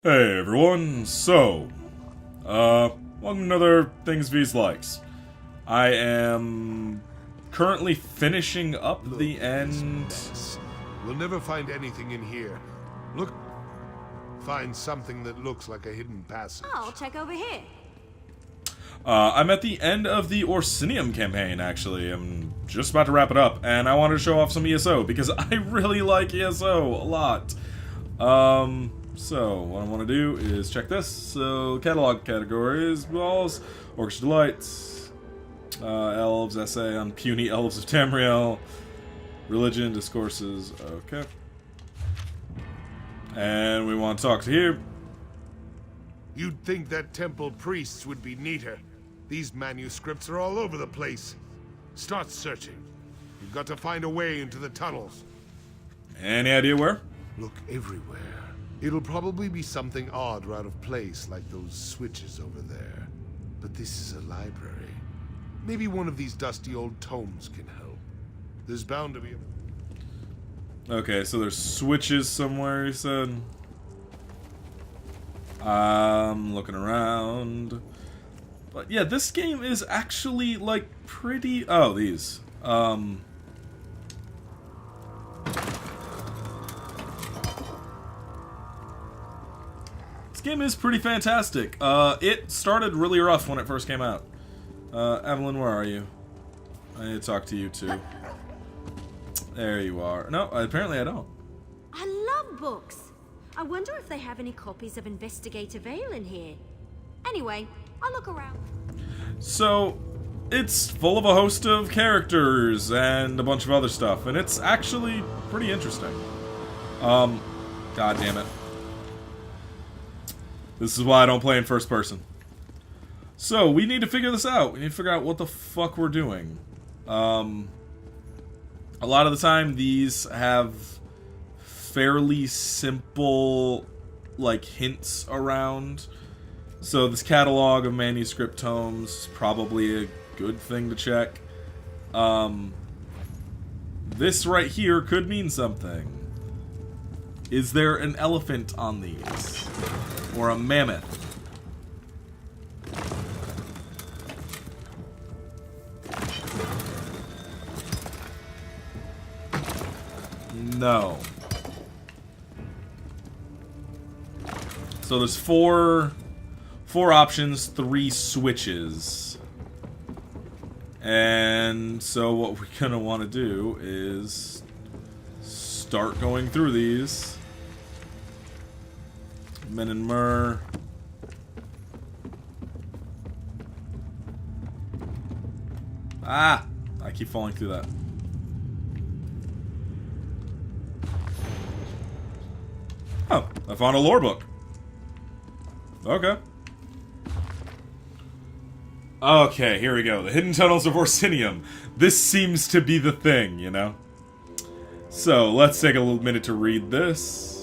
Hey everyone, welcome to another Things V's Likes. I am currently finishing up the end. We'll never find anything in here. Look, find something that looks like a hidden passage. I'll check over here. I'm at the end of the Orsinium campaign, actually. I'm just about to wrap it up, and I wanted to show off some ESO, because I really like ESO a lot. So, what I want to do is check this. So, catalog categories, balls, Orcish Delights, Elves, essay on puny Elves of Tamriel, religion, discourses, okay. And we want to talk to here. You'd think that temple priests would be neater. These manuscripts are all over the place. Start searching. You've got to find a way into the tunnels. Any idea where? Look everywhere. It'll probably be something odd or out of place, like those switches over there. But this is a library. Maybe one of these dusty old tomes can help. There's bound to be a... Okay, so there's switches somewhere, you said. I'm looking around. But yeah, this game is actually, like, pretty... Oh, these. This game is pretty fantastic. It started really rough when it first came out. Evelyn, where are you? I need to talk to you too. There you are. No, apparently I don't. I love books. I wonder if they have any copies of Investigator Vale in here. Anyway, I'll look around. So, it's full of a host of characters and a bunch of other stuff, and it's actually pretty interesting. God damn it. This is why I don't play in first person. So, we need to figure this out. We need to figure out what the fuck we're doing. A lot of the time, these have fairly simple, like, hints around. So, this catalog of manuscript tomes is probably a good thing to check. This right here could mean something. Is there an elephant on these? Or a mammoth? No. So there's four options, 3 switches. And so what we're gonna want to do is start going through these. Men and Myrrh. Ah! I keep falling through that. Oh, I found a lore book. Okay. Okay, here we go. The Hidden Tunnels of Orsinium. This seems to be the thing, you know? So, let's take a little minute to read this.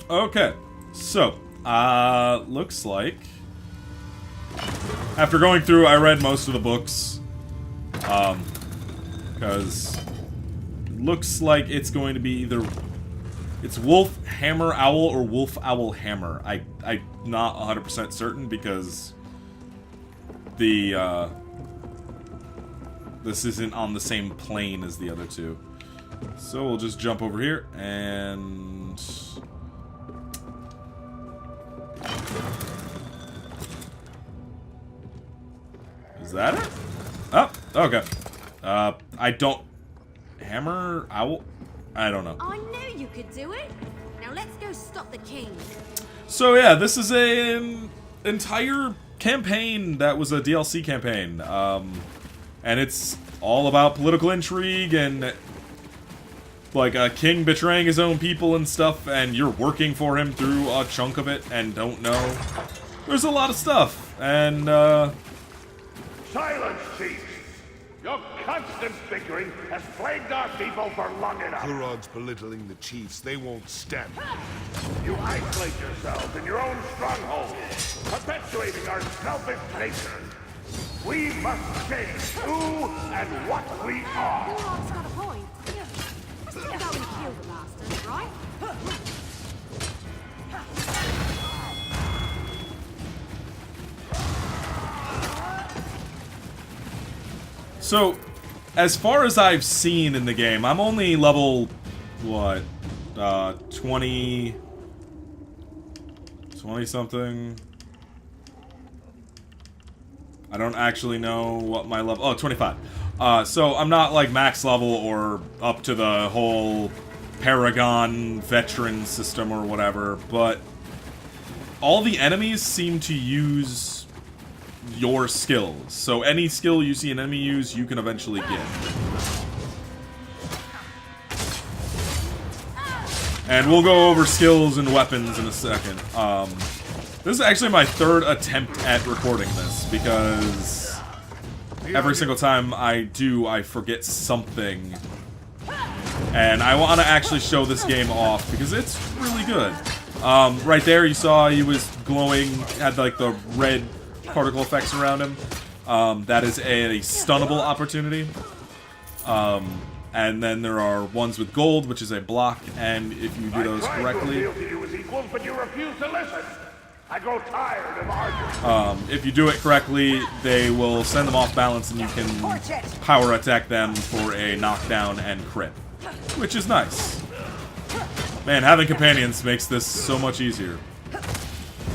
Okay, so, looks like, after going through, I read most of the books, because it looks like it's going to be either, it's Wolf Hammer Owl or Wolf Owl Hammer. I'm not 100% certain, because the, this isn't on the same plane as the other two. So we'll just jump over here, and... Is that it? Oh, okay. I don't... Hammer? Owl? I don't know. I knew you could do it. Now let's stop the king. So yeah, this is an entire campaign that was a DLC campaign, and it's all about political intrigue and like a king betraying his own people and stuff, and you're working for him through a chunk of it and don't know. There's a lot of stuff, and Silence, chief! Your constant bickering has plagued our people for long enough. Kurod's belittling the chiefs. They won't stand it. You isolate yourselves in your own stronghold, perpetuating our selfish nature. We must change who and what we are. Kurod's got a point. Let's not go and kill the bastards, right? so as far as I've seen in the game, I'm only level, what, 20 something. I don't actually know what my level, oh, 25. So I'm not like max level or up to the whole Paragon veteran system or whatever, but all the enemies seem to use your skills. So any skill you see an enemy use, you can eventually get. And we'll go over skills and weapons in a second. This is actually my third attempt at recording this, because every single time I do, I forget something. And I want to actually show this game off, because it's really good. Right there, you saw he was glowing, had like the red particle effects around him. That is a stunnable opportunity. And then there are ones with gold, which is a block, and if you do those correctly... I tried to appeal to you as equals, but you refuse to listen. I grow tired of arguing. If you do it correctly, they will send them off balance, and you can power attack them for a knockdown and crit, which is nice. Man, having companions makes this so much easier.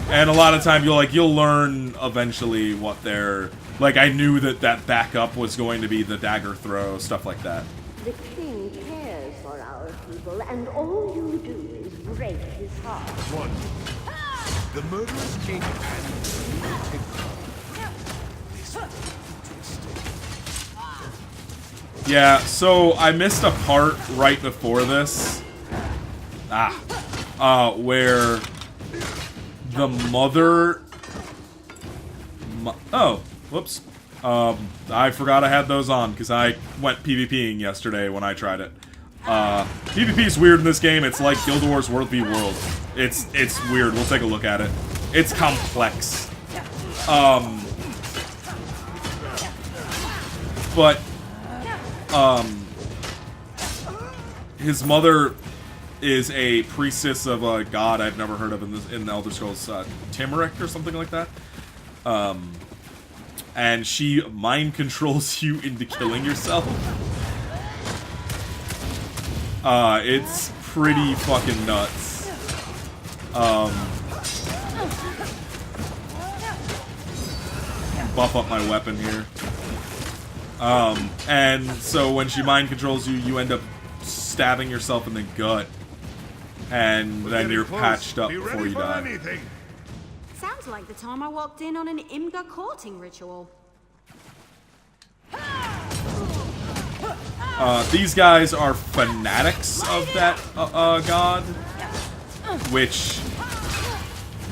And a lot of time you'll learn eventually what they're like. I knew that backup was going to be the dagger throw, stuff like that. The king cares for our people, and all you do is break his heart. One. The murderous king and will take power. This will be twisted. Yeah, so I missed a part right before this. Where the mother... Oh, whoops. I forgot I had those on, because I went PvPing yesterday when I tried it. PvP is weird in this game. It's like Guild Wars World v World. It's weird. We'll take a look at it. It's complex. But his mother is a priestess of a god I've never heard of in the Elder Scrolls, Timurik or something like that. And she mind controls you into killing yourself. It's pretty fucking nuts. Buff up my weapon here. And so when she mind controls you, you end up stabbing yourself in the gut. And then you're patched up before you die. Anything. Sounds like the time I walked in on an Imga courting ritual. These guys are fanatics of that god, which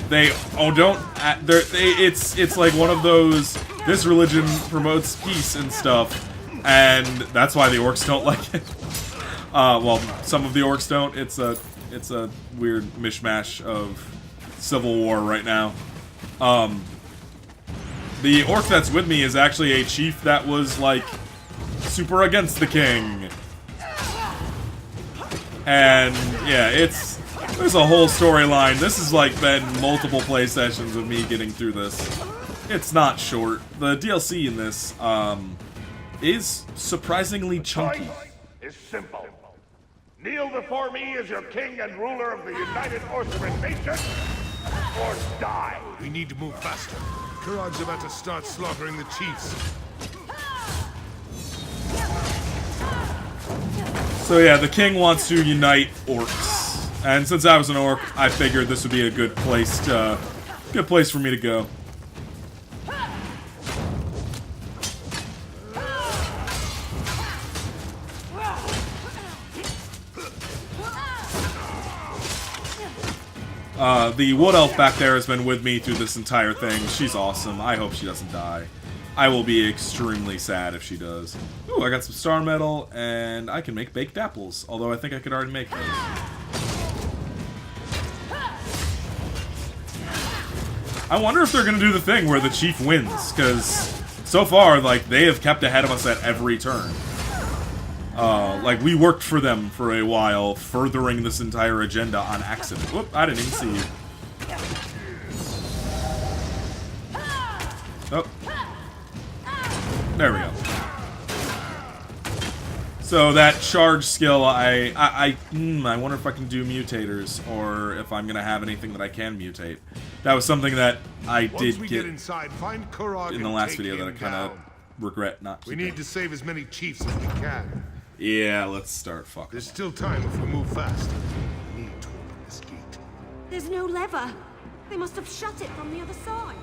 they it's like one of those, this religion promotes peace and stuff, and that's why the orcs don't like it. Well, some of the orcs don't. It's a weird mishmash of civil war right now. The orc that's with me is actually a chief that was like super against the king. And yeah, there's a whole storyline. This has like been multiple play sessions of me getting through this. It's not short. The DLC in this is surprisingly chunky. Choice is simple. Kneel before me as your king and ruler of the United Orcish Nation, or die. We need to move faster. Kurod's about to start slaughtering the chiefs. So yeah, the king wants to unite orcs. And since I was an orc, I figured this would be a good place for me to go. The wood elf back there has been with me through this entire thing. She's awesome. I hope she doesn't die. I will be extremely sad if she does. Ooh, I got some star metal, and I can make baked apples. Although I think I could already make those. I wonder if they're gonna do the thing where the chief wins, because so far, like, they have kept ahead of us at every turn. Like, we worked for them for a while, furthering this entire agenda on accident. Whoop, I didn't even see you. Oh. There we go. So that charge skill, I wonder if I can do mutators, or if I'm gonna have anything that I can mutate. That was something that I did get inside, find Kurog in the last video that I kind of regret not keeping. We need to save as many chiefs as we can. Yeah, let's start fucking. There's still time if we move fast. We need to open this gate. There's no lever. They must have shut it from the other side.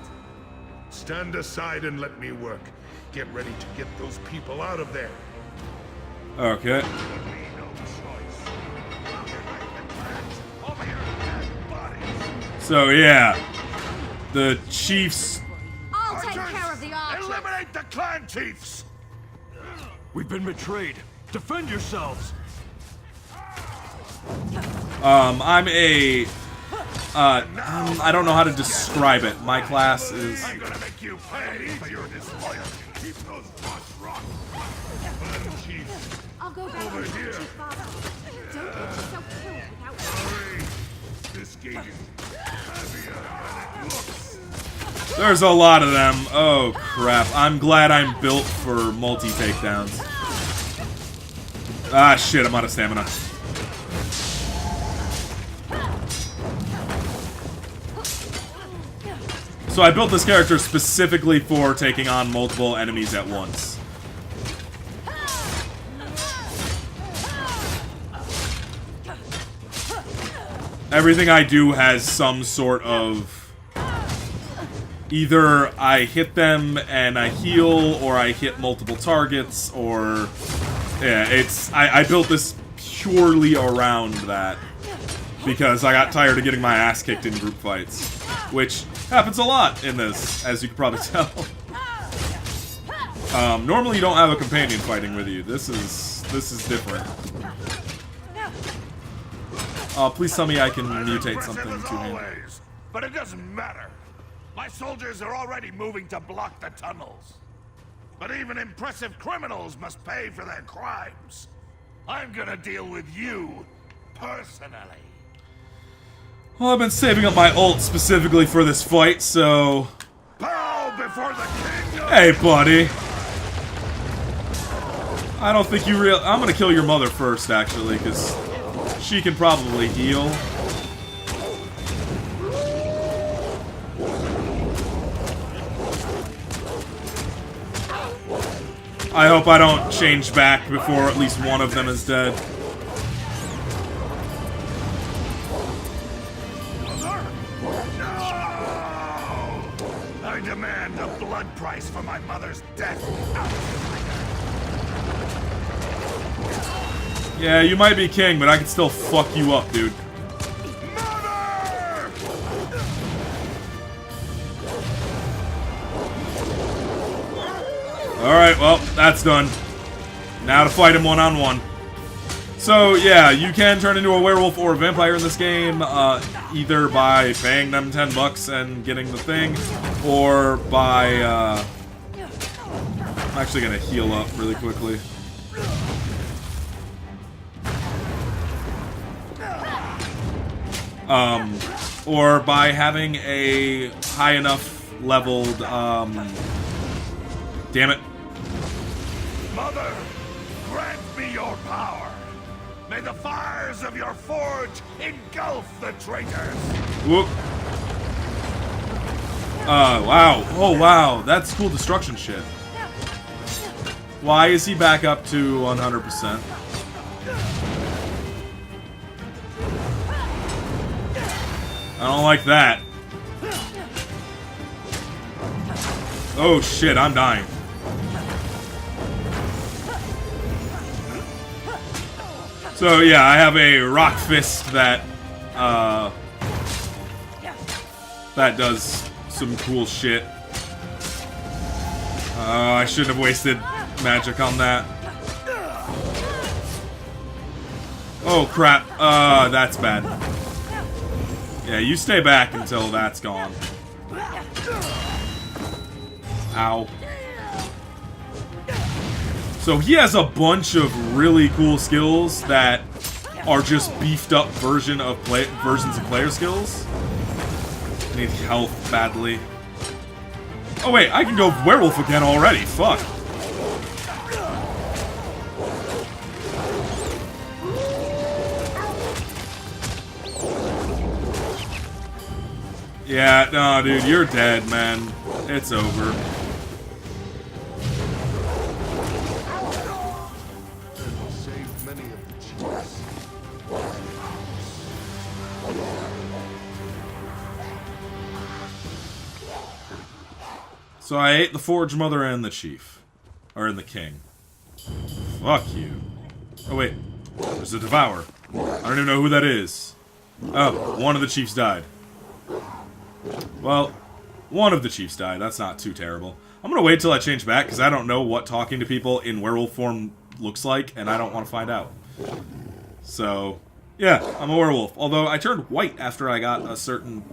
Stand aside and let me work. Get ready to get those people out of there. Okay. So yeah, the chiefs. I'll take care of the archers. Eliminate the clan chiefs! We've been betrayed. Defend yourselves. I'm a. I don't know how to describe it. My class is. I'm gonna make you pay for your disloyalty. Keep those boss rocks. Chiefs, I'll go back over and here. get you, Father. Don't get yourself killed without. Hurry. This gate is heavier than it looks. There's a lot of them. Oh crap! I'm glad I'm built for multi-takedowns. Ah shit! I'm out of stamina. So I built this character specifically for taking on multiple enemies at once. Everything I do has some sort of... Either I hit them and I heal, or I hit multiple targets, or... Yeah, it's... I built this purely around that. Because I got tired of getting my ass kicked in group fights. Which happens a lot in this, as you can probably tell. Normally you don't have a companion fighting with you. This is different. Please tell me I can mutate something two-handed. But it doesn't matter. My soldiers are already moving to block the tunnels. But even impressive criminals must pay for their crimes. I'm gonna deal with you personally. Well, I've been saving up my ult specifically for this fight, so... Bow before the king! Hey, buddy! I don't think you I'm gonna kill your mother first, actually, because she can probably heal. I hope I don't change back before at least one of them is dead. I demand a blood price for my mother's death. Yeah, you might be king, but I can still fuck you up, dude. Mother! Alright, well, that's done. Now to fight him one-on-one. So, yeah, you can turn into a werewolf or a vampire in this game, either by paying them $10 and getting the thing, or by, I'm actually gonna heal up really quickly. Or by having a high enough leveled, damn it. Mother, grant me your power. May the fires of your forge engulf the traitors. Whoop. Wow. Oh, wow. That's cool destruction shit. Why is he back up to 100%? I don't like that. Oh shit, I'm dying. So yeah, I have a rock fist that that does some cool shit. I shouldn't have wasted magic on that. Oh crap, that's bad. Yeah, you stay back until that's gone. Ow. So he has a bunch of really cool skills that are just beefed up versions of player skills. I need health badly. Oh wait, I can go werewolf again already. Fuck. Yeah, no, dude, you're dead, man. It's over. Saved many of the chiefs. So I ate the Forge Mother and the Chief. Or in the King. Fuck you. Oh wait, there's a Devourer. I don't even know who that is. Oh, one of the Chiefs died. Well, one of the Chiefs died. That's not too terrible. I'm gonna wait till I change back, because I don't know what talking to people in werewolf form looks like, and I don't want to find out. So, yeah, I'm a werewolf. Although, I turned white after I got a certain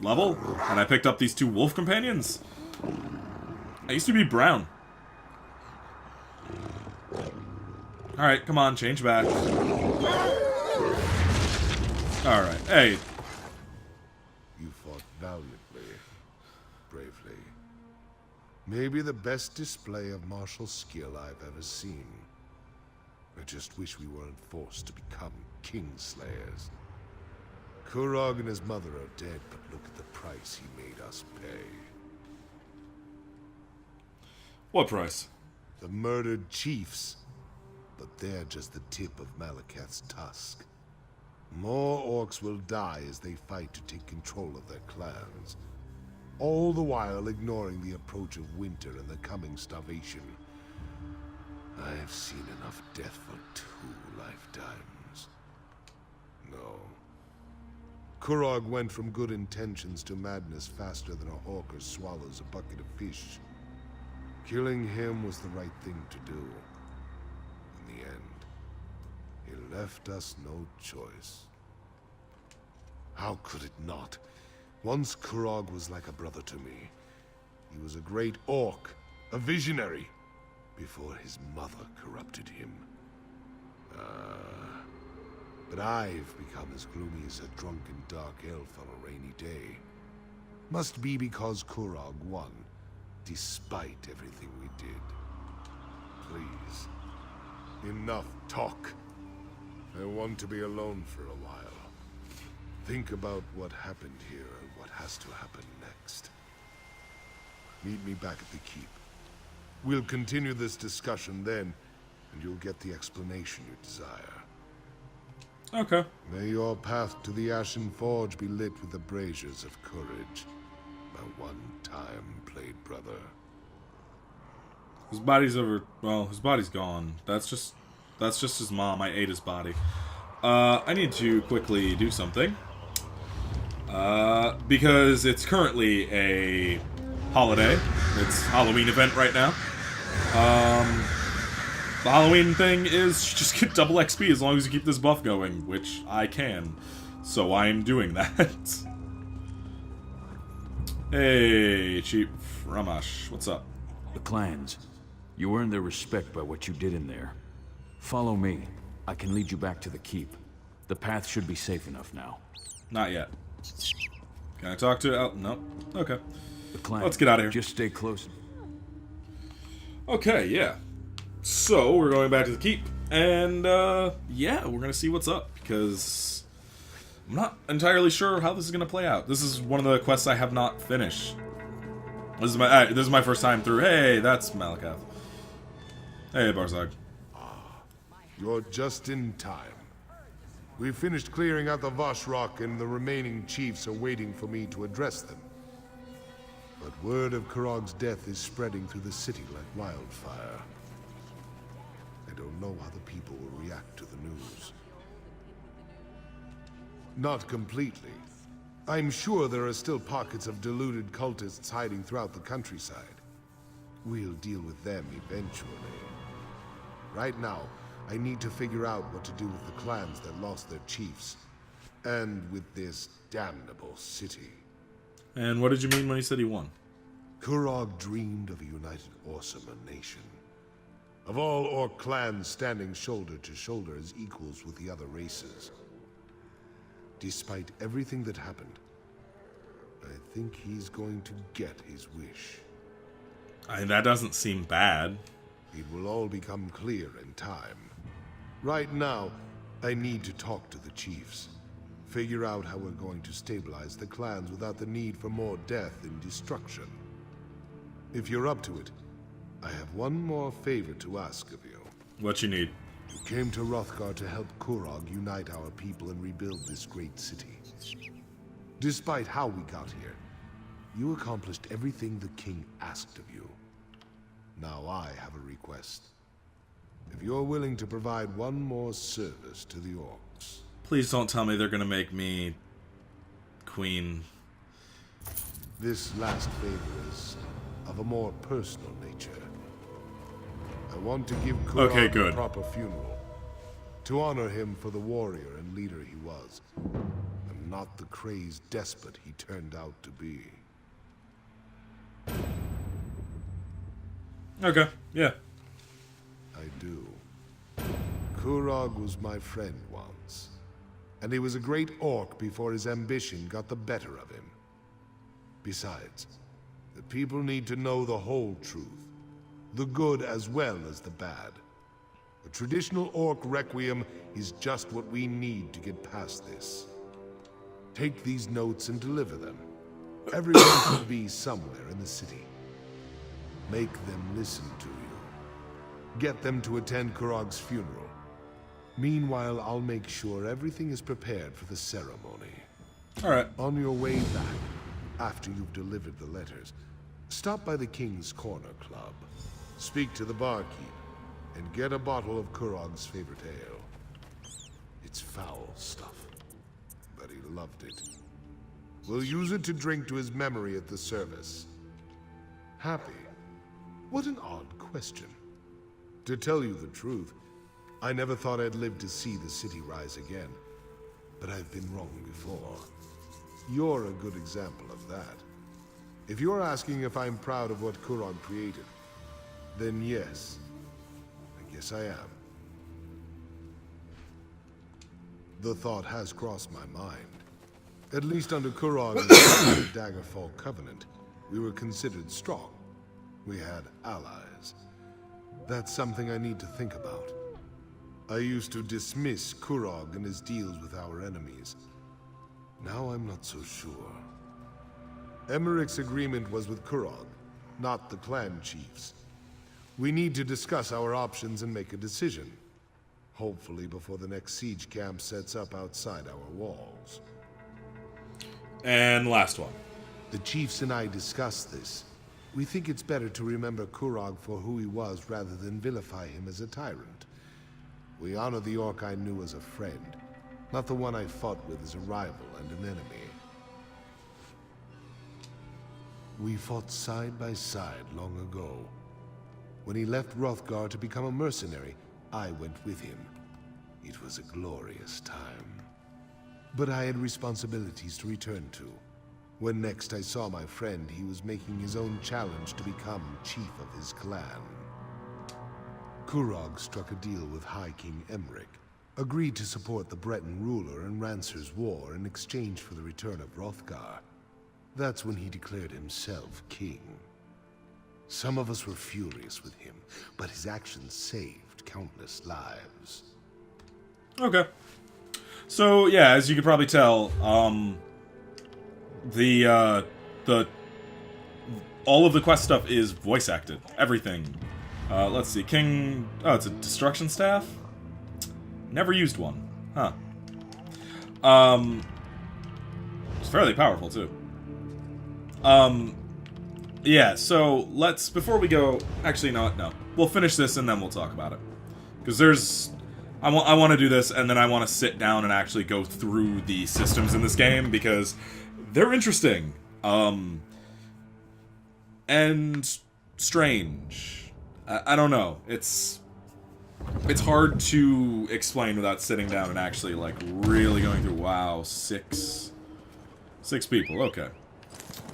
level, and I picked up these two wolf companions. I used to be brown. Alright, come on, change back. Alright, hey. You fought valiantly, bravely. Maybe the best display of martial skill I've ever seen. I just wish we weren't forced to become Kingslayers. Kurog and his mother are dead, but look at the price he made us pay. What price? The murdered chiefs. But they're just the tip of Malakath's tusk. More orcs will die as they fight to take control of their clans. All the while ignoring the approach of winter and the coming starvation. I've seen enough death for 2 lifetimes. No. Kurog went from good intentions to madness faster than a hawker swallows a bucket of fish. Killing him was the right thing to do. In the end, he left us no choice. How could it not? Once Kurog was like a brother to me. He was a great orc, a visionary, before his mother corrupted him. But I've become as gloomy as a drunken dark elf on a rainy day. Must be because Kurog won, despite everything we did. Please, enough talk. I want to be alone for a while. Think about what happened here and what has to happen next. Meet me back at the keep. We'll continue this discussion then, and you'll get the explanation you desire. Okay. May your path to the Ashen Forge be lit with the braziers of courage, my one-time played brother. His body's over. Well, his body's gone. That's just his mom. I ate his body. I need to quickly do something. Because it's currently a holiday. It's Halloween event right now. The Halloween thing is you just get double XP as long as you keep this buff going, which I can. So I'm doing that. Hey, Chief Ramash, what's up? The clans. You earned their respect by what you did in there. Follow me. I can lead you back to the keep. The path should be safe enough now. Not yet. Can I talk to... Oh, no. Okay. The clan. Let's get out of here. Just stay close. Okay, yeah. So, we're going back to the keep. And, yeah, we're gonna see what's up. Because I'm not entirely sure how this is gonna play out. This is one of the quests I have not finished. This is my first time through. Hey, that's Malakath. Hey, Barzag. You're just in time. We finished clearing out the Voshrock, and the remaining chiefs are waiting for me to address them. But word of Kurog's death is spreading through the city like wildfire. I don't know how the people will react to the news. Not completely. I'm sure there are still pockets of deluded cultists hiding throughout the countryside. We'll deal with them eventually. Right now, I need to figure out what to do with the clans that lost their chiefs. And with this damnable city. And what did you mean when he said he won? Kurog dreamed of a united Orcimer nation. Of all Orc clans standing shoulder to shoulder as equals with the other races. Despite everything that happened, I think he's going to get his wish. That doesn't seem bad. It will all become clear in time. Right now, I need to talk to the chiefs. Figure out how we're going to stabilize the clans without the need for more death and destruction. If you're up to it, I have one more favor to ask of you. What you need? You came to Hrothgar to help Kurog unite our people and rebuild this great city. Despite how we got here, you accomplished everything the king asked of you. Now I have a request. If you're willing to provide one more service to the orcs. Please don't tell me they're gonna make me queen. This last favor is of a more personal nature. I want to give Kurog good. a proper funeral. To honor him for the warrior and leader he was. And not the crazed despot he turned out to be. Okay, yeah. I do. Kurog was my friend once. And he was a great orc before his ambition got the better of him. Besides, the people need to know the whole truth. The good as well as the bad. A traditional orc requiem is just what we need to get past this. Take these notes and deliver them. Everyone should be somewhere in the city. Make them listen to you. Get them to attend Kurog's funeral. Meanwhile, I'll make sure everything is prepared for the ceremony. Alright. On your way back, after you've delivered the letters, stop by the King's Corner Club. Speak to the barkeep, and get a bottle of Kurog's favorite ale. It's foul stuff, but he loved it. We'll use it to drink to his memory at the service. Happy? What an odd question. To tell you the truth, I never thought I'd live to see the city rise again. But I've been wrong before. You're a good example of that. If you're asking if I'm proud of what Kurog created, then yes. I guess I am. The thought has crossed my mind. At least under Kurog and the Daggerfall Covenant, we were considered strong. We had allies. That's something I need to think about. I used to dismiss Kurog and his deals with our enemies. Now I'm not so sure. Emmerich's agreement was with Kurog, not the clan chiefs. We need to discuss our options and make a decision. Hopefully before the next siege camp sets up outside our walls. And last one. The chiefs and I discussed this. We think it's better to remember Kurog for who he was rather than vilify him as a tyrant. We honor the orc I knew as a friend, not the one I fought with as a rival and an enemy. We fought side by side long ago. When he left Hrothgar to become a mercenary, I went with him. It was a glorious time. But I had responsibilities to return to. When next I saw my friend, he was making his own challenge to become chief of his clan. Kurog struck a deal with High King Emmerich, agreed to support the Breton ruler and Rancer's war in exchange for the return of Hrothgar. That's when he declared himself king. Some of us were furious with him, but his actions saved countless lives. Okay. So, yeah, as you could probably tell, all of the quest stuff is voice acted. Everything. Let's see. King... Oh, it's a destruction staff? Never used one. Huh. It's fairly powerful, too. Yeah, so let's, before we go, actually, no. We'll finish this and then we'll talk about it. Because I want to do this and then I want to sit down and actually go through the systems in this game because they're interesting. And strange. I don't know. It's hard to explain without sitting down and actually, like, really going through. Wow, six people. Okay.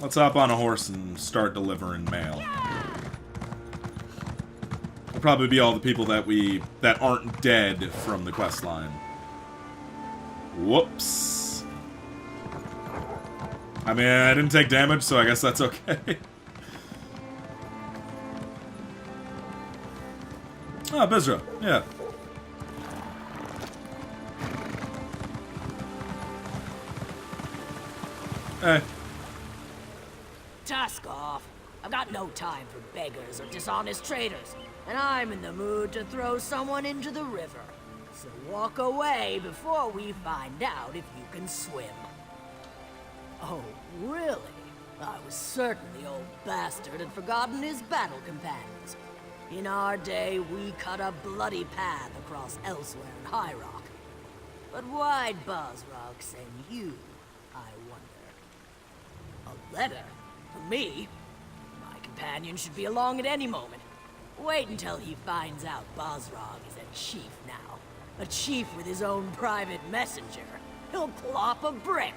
Let's hop on a horse and start delivering mail. It'll probably be all the people that aren't dead from the quest line. Whoops. I mean, I didn't take damage, so I guess that's okay. Ah, Bizra. Yeah. Hey. Tusk off. I've got no time for beggars or dishonest traders, and I'm in the mood to throw someone into the river. So walk away before we find out if you can swim. Oh, really? I was certain the old bastard had forgotten his battle companions. In our day, we cut a bloody path across elsewhere in High Rock. But why'd Bosrog send you, I wonder? A letter? For me? My companion should be along at any moment. Wait until he finds out Bosrog is a chief now. A chief with his own private messenger. He'll plop a brick.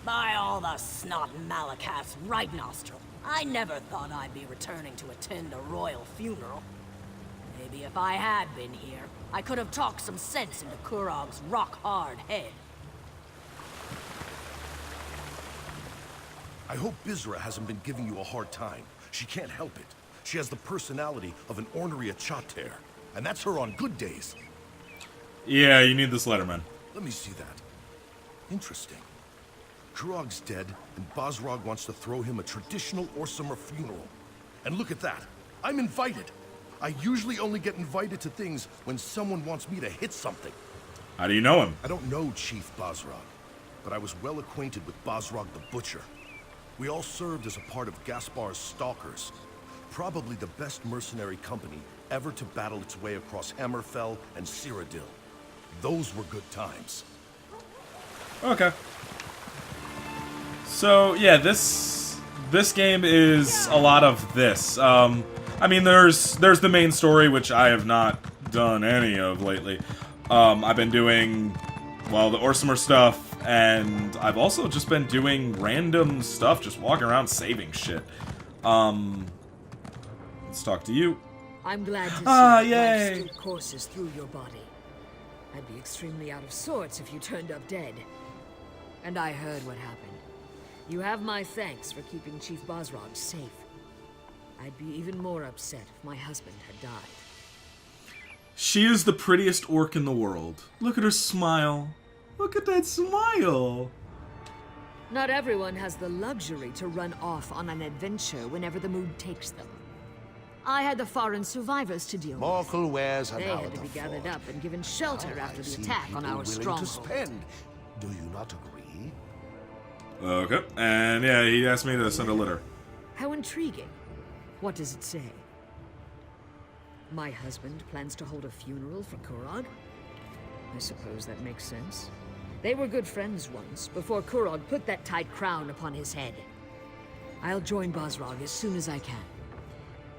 By all the snot Malakat's right nostril, I never thought I'd be returning to attend a royal funeral. Maybe if I had been here, I could have talked some sense into Kurog's rock-hard head. I hope Bizra hasn't been giving you a hard time. She can't help it. She has the personality of an ornery Achater, and that's her on good days. Yeah, you need this letter, man. Let me see that. Interesting. Kurog's dead, and Bosrog wants to throw him a traditional Orsimer funeral. And look at that. I'm invited. I usually only get invited to things when someone wants me to hit something. How do you know him? I don't know Chief Bosrog, but I was well acquainted with Bosrog the Butcher. We all served as a part of Gaspar's Stalkers, probably the best mercenary company ever to battle its way across Hammerfell and Cyrodiil. Those were good times. Okay. So, yeah, this game is a lot of this. I mean, there's the main story, which I have not done any of lately. I've been doing, well, the Orsimer stuff, and I've also just been doing random stuff, just walking around saving shit. Let's talk to you. I'm glad to see that yay! life still courses through your body. I'd be extremely out of sorts if you turned up dead. And I heard what happened. You have my thanks for keeping Chief Bosrog safe. I'd be even more upset if my husband had died. She is the prettiest orc in the world. Look at her smile. Look at that smile. Not everyone has the luxury to run off on an adventure whenever the mood takes them. I had the foreign survivors to deal with. Mortal wares are They now had at to the be gathered fort. up and given shelter after the I see attack on people our willing stronghold. to spend. Do you not agree? Okay, and yeah, he asked me to send a letter. How intriguing. What does it say? My husband plans to hold a funeral for Kurog? I suppose that makes sense. They were good friends once, before Kurog put that tight crown upon his head. I'll join Bosrog as soon as I can.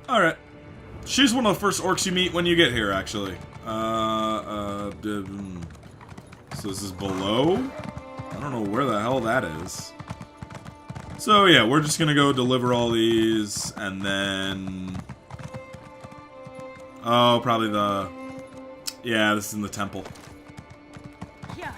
Alright. She's one of the first orcs you meet when you get here, actually. So this is below? I don't know where the hell that is. So yeah, we're just gonna go deliver all these, and then... Oh, probably the... Yeah, this is in the temple. Yeah.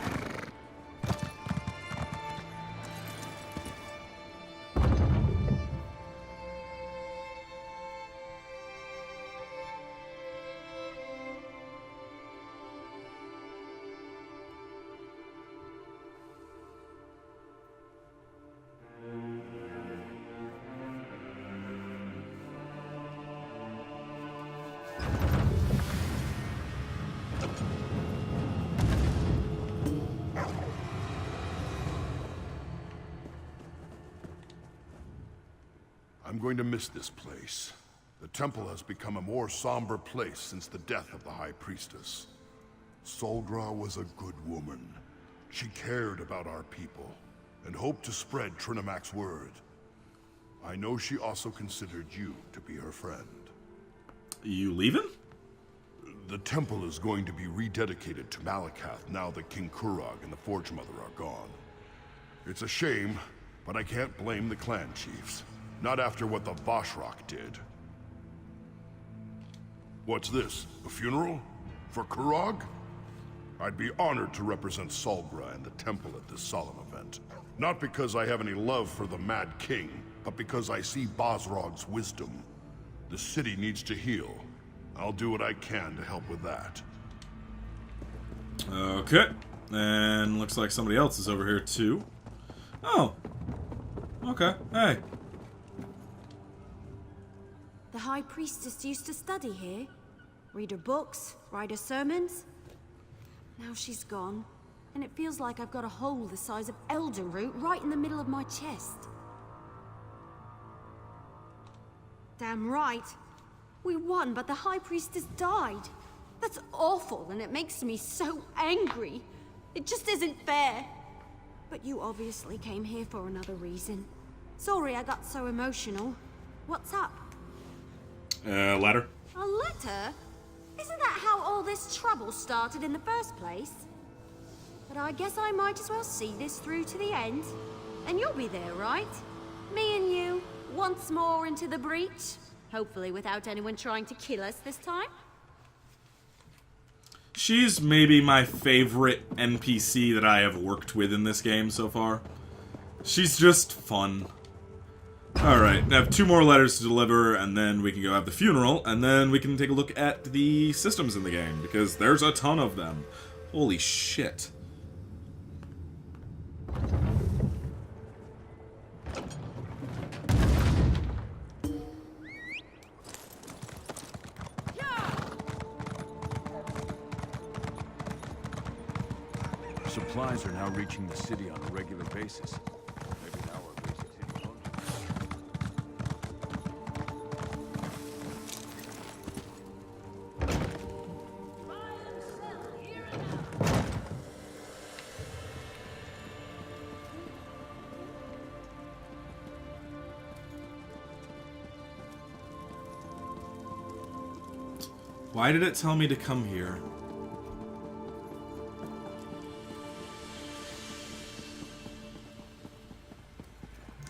I'm going to miss this place. The temple has become a more somber place since the death of the High Priestess. Solgra was a good woman. She cared about our people, and hoped to spread Trinamac's word. I know she also considered you to be her friend. You leaving? The temple is going to be rededicated to Malakath now that King Kurog and the Forge Mother are gone. It's a shame, but I can't blame the clan chiefs. Not after what the Vashrak did. What's this? A funeral? For Kurog? I'd be honored to represent Solgra and the temple at this solemn event. Not because I have any love for the Mad King, but because I see Bosrog's wisdom. The city needs to heal. I'll do what I can to help with that. Okay. And looks like somebody else is over here too. Oh. Okay. Hey. The High Priestess used to study here. Read her books, write her sermons. Now she's gone, and it feels like I've got a hole the size of Eldenroot right in the middle of my chest. Damn right. We won, but the High Priestess died. That's awful, and it makes me so angry. It just isn't fair. But you obviously came here for another reason. Sorry I got so emotional. What's up? Letter. A letter? Isn't that how all this trouble started in the first place? But I guess I might as well see this through to the end. And you'll be there, right? Me and you, once more into the breach. Hopefully without anyone trying to kill us this time. She's maybe my favorite NPC that I have worked with in this game so far. She's just fun. Alright, I have 2 more letters to deliver, and then we can go have the funeral, and then we can take a look at the systems in the game, because there's a ton of them. Holy shit. Supplies are now reaching the city on a regular basis. Maybe now our base is hitting closer. Why did it tell me to come here?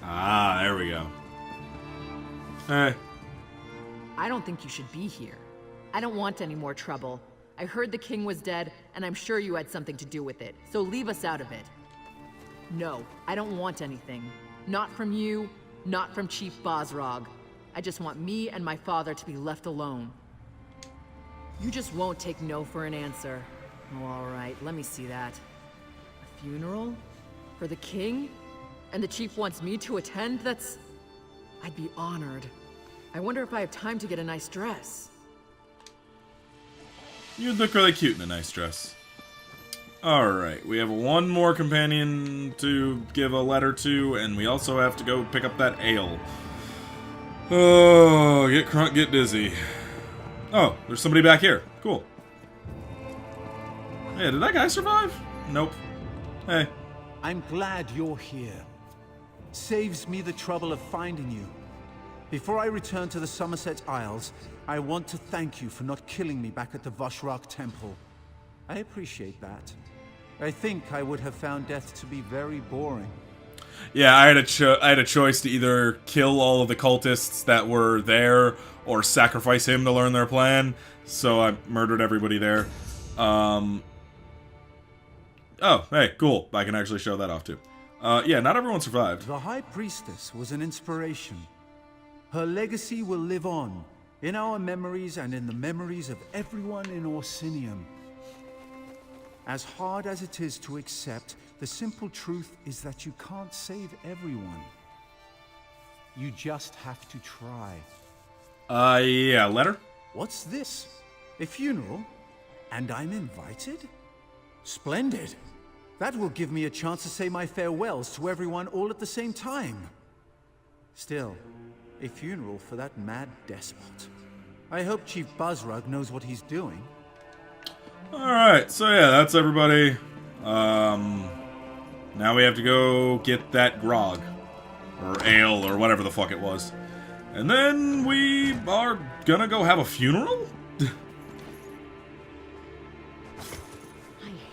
Ah, there we go. Hey. I don't think you should be here. I don't want any more trouble. I heard the king was dead, and I'm sure you had something to do with it, so leave us out of it. No, I don't want anything. Not from you, not from Chief Bosrog. I just want me and my father to be left alone. You just won't take no for an answer. Oh, all right, let me see that. A funeral? For the king? And the chief wants me to attend? That's... I'd be honored. I wonder if I have time to get a nice dress. You'd look really cute in a nice dress. Alright, we have 1 more companion to give a letter to, and we also have to go pick up that ale. Oh, get crunk, get dizzy. Oh, there's somebody back here. Cool. Hey, did that guy survive? Nope. Hey. I'm glad you're here. Saves me the trouble of finding you. Before I return to the Somerset Isles, I want to thank you for not killing me back at the Vashrak Temple. I appreciate that. I think I would have found death to be very boring. Yeah, I had a choice to either kill all of the cultists that were there or sacrifice him to learn their plan. So I murdered everybody there. Oh, hey, cool. I can actually show that off too. Yeah, not everyone survived. The High Priestess was an inspiration. Her legacy will live on, in our memories and in the memories of everyone in Orsinium. As hard as it is to accept, the simple truth is that you can't save everyone. You just have to try. Yeah, letter? What's this? A funeral? And I'm invited? Splendid. That will give me a chance to say my farewells to everyone all at the same time. Still, A funeral for that mad despot. I hope Chief Buzrug knows what he's doing. Alright, so yeah, that's everybody. Now we have to go get that grog. Or ale, or whatever the fuck it was. And then we are gonna go have a funeral? I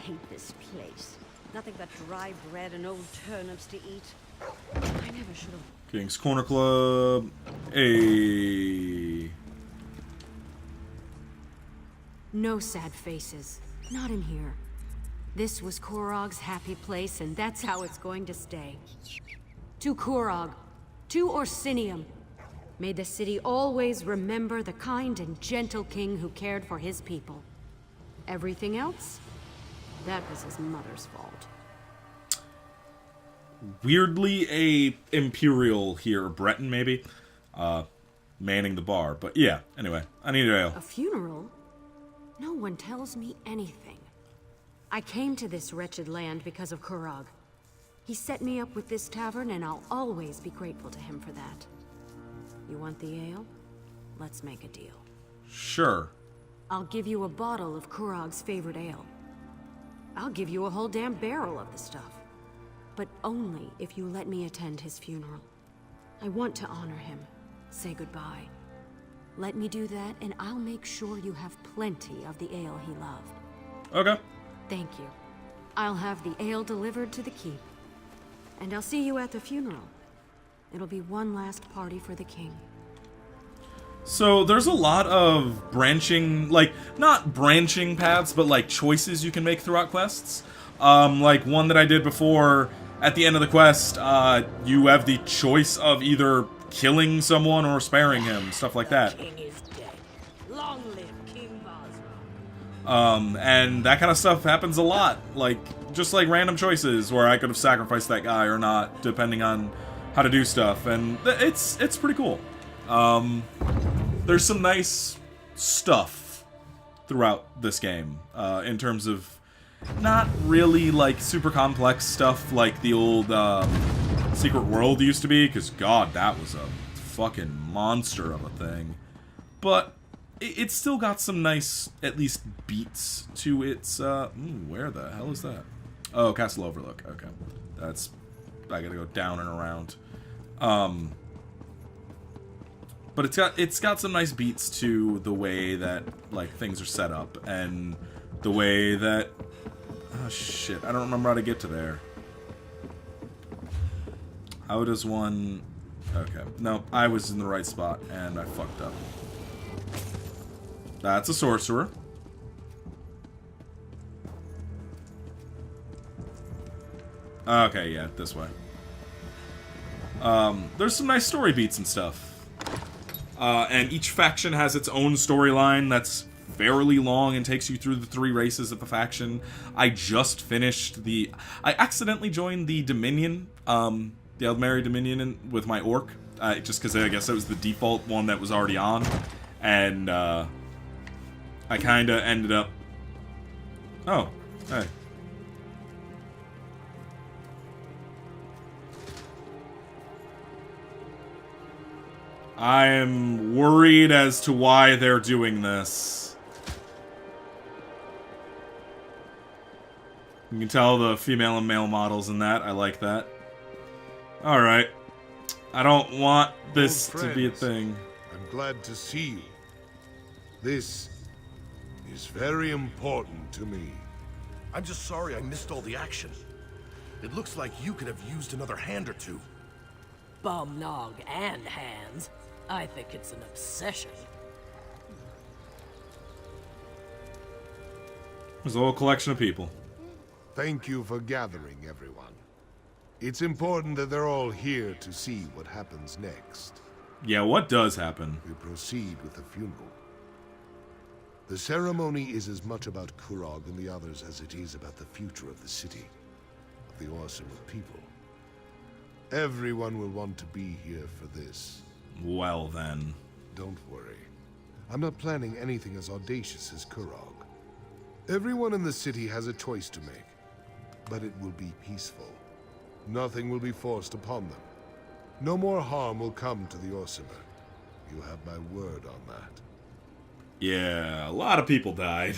hate this place. Nothing but dry bread and old turnips to eat. I never should have. King's Corner Club. Hey. No sad faces. Not in here. This was Korog's happy place, and that's how it's going to stay. To Korog, to Orsinium. May the city always remember the kind and gentle king who cared for his people. Everything else? That was his mother's fault. Weirdly a Imperial here, Breton maybe, manning the bar. But yeah, anyway, I need an ale. A funeral? No one tells me anything. I came to this wretched land because of Korog. He set me up with this tavern, and I'll always be grateful to him for that. You want the ale? Let's make a deal. Sure. I'll give you a bottle of Korog's favorite ale. I'll give you a whole damn barrel of the stuff. But only if you let me attend his funeral. I want to honor him, say goodbye. Let me do that, and I'll make sure you have plenty of the ale he loved. Okay. Thank you. I'll have the ale delivered to the keep. And I'll see you at the funeral. It'll be one last party for the king. So there's a lot of branching, like, not branching paths, but like choices you can make throughout quests. Like one that I did before, at the end of the quest, you have the choice of either killing someone or sparing him, stuff like that. King is dead. Long live King Bosra. And that kind of stuff happens a lot, like, just like random choices where I could have sacrificed that guy or not, depending on how to do stuff, and it's pretty cool. There's some nice stuff throughout this game, in terms of not really, like, super complex stuff like the old, Secret World used to be, because, God, that was a fucking monster of a thing. But it's still got some nice, at least, beats to its, where the hell is that? Oh, Castle Overlook, okay. That's, I gotta go down and around. But it's got some nice beats to the way that, like, things are set up, and the way that... Oh, shit, I don't remember how to get to there. How does one... Okay, no, I was in the right spot, and I fucked up. That's a sorcerer. Okay, yeah, this way. There's some nice story beats and stuff. And each faction has its own storyline that's fairly long and takes you through the 3 races of the faction. I just finished the... I accidentally joined the Dominion, the Eldmeri Dominion with my orc, just because I guess that was the default one that was already on. And, I kinda ended up... Oh, hey. I am worried as to why they're doing this. You can tell the female and male models in that. I like that. Alright. I don't want this to be a thing. I'm glad to see you. This is very important to me. I'm just sorry I missed all the action. It looks like you could have used another hand or two. Bum, nog, and hands. I think it's an obsession. There's a whole collection of people. Thank you for gathering, everyone. It's important that they're all here to see what happens next. Yeah, what does happen? We proceed with the funeral. The ceremony is as much about Korog and the others as it is about the future of the city, of the Orcimer people. Everyone will want to be here for this. Well, then. Don't worry. I'm not planning anything as audacious as Korog. Everyone in the city has a choice to make, but it will be peaceful. Nothing will be forced upon them. No more harm will come to the Orsimer. You have my word on that. Yeah, a lot of people died.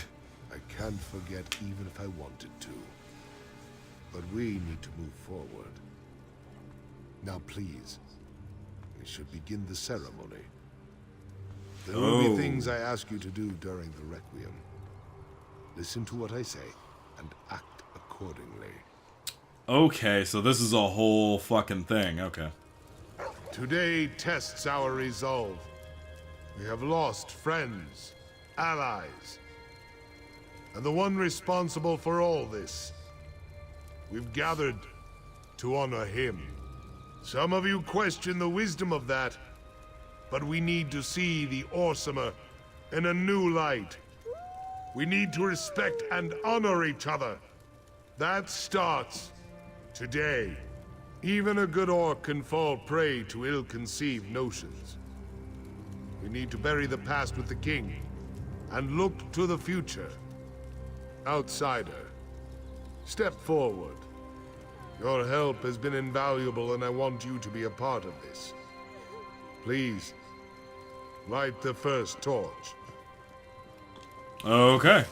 I can't forget even if I wanted to. But we need to move forward. Now please, we should begin the ceremony. There will be things I ask you to do during the Requiem. Listen to what I say, and act accordingly. Okay, so this is a whole fucking thing. Okay. Today tests our resolve. We have lost friends, allies, and the one responsible for all this. We've gathered to honor him. Some of you question the wisdom of that, but we need to see the Orsimer in a new light. We need to respect and honor each other. That starts today. Even a good orc can fall prey to ill-conceived notions. We need to bury the past with the king and look to the future. Outsider, step forward. Your help has been invaluable, and I want you to be a part of this. Please, light the first torch. Okay.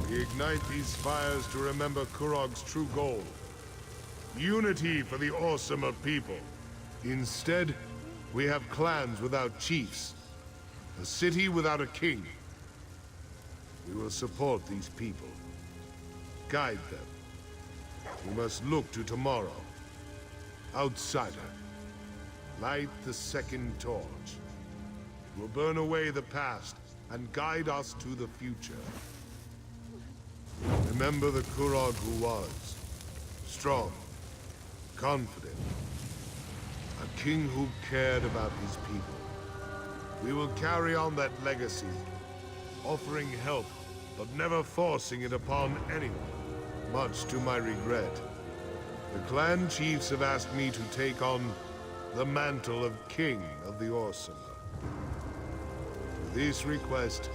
We ignite these fires to remember Kurog's true goal. Unity for the Orsimer people. Instead, we have clans without chiefs. A city without a king. We will support these people. Guide them. We must look to tomorrow. Outsider, light the second torch. It will burn away the past and guide us to the future. Remember the Kurog who was. Strong, confident. A king who cared about his people. We will carry on that legacy, offering help, but never forcing it upon anyone. Much to my regret, the clan chiefs have asked me to take on the mantle of King of the Orsimer. To this request,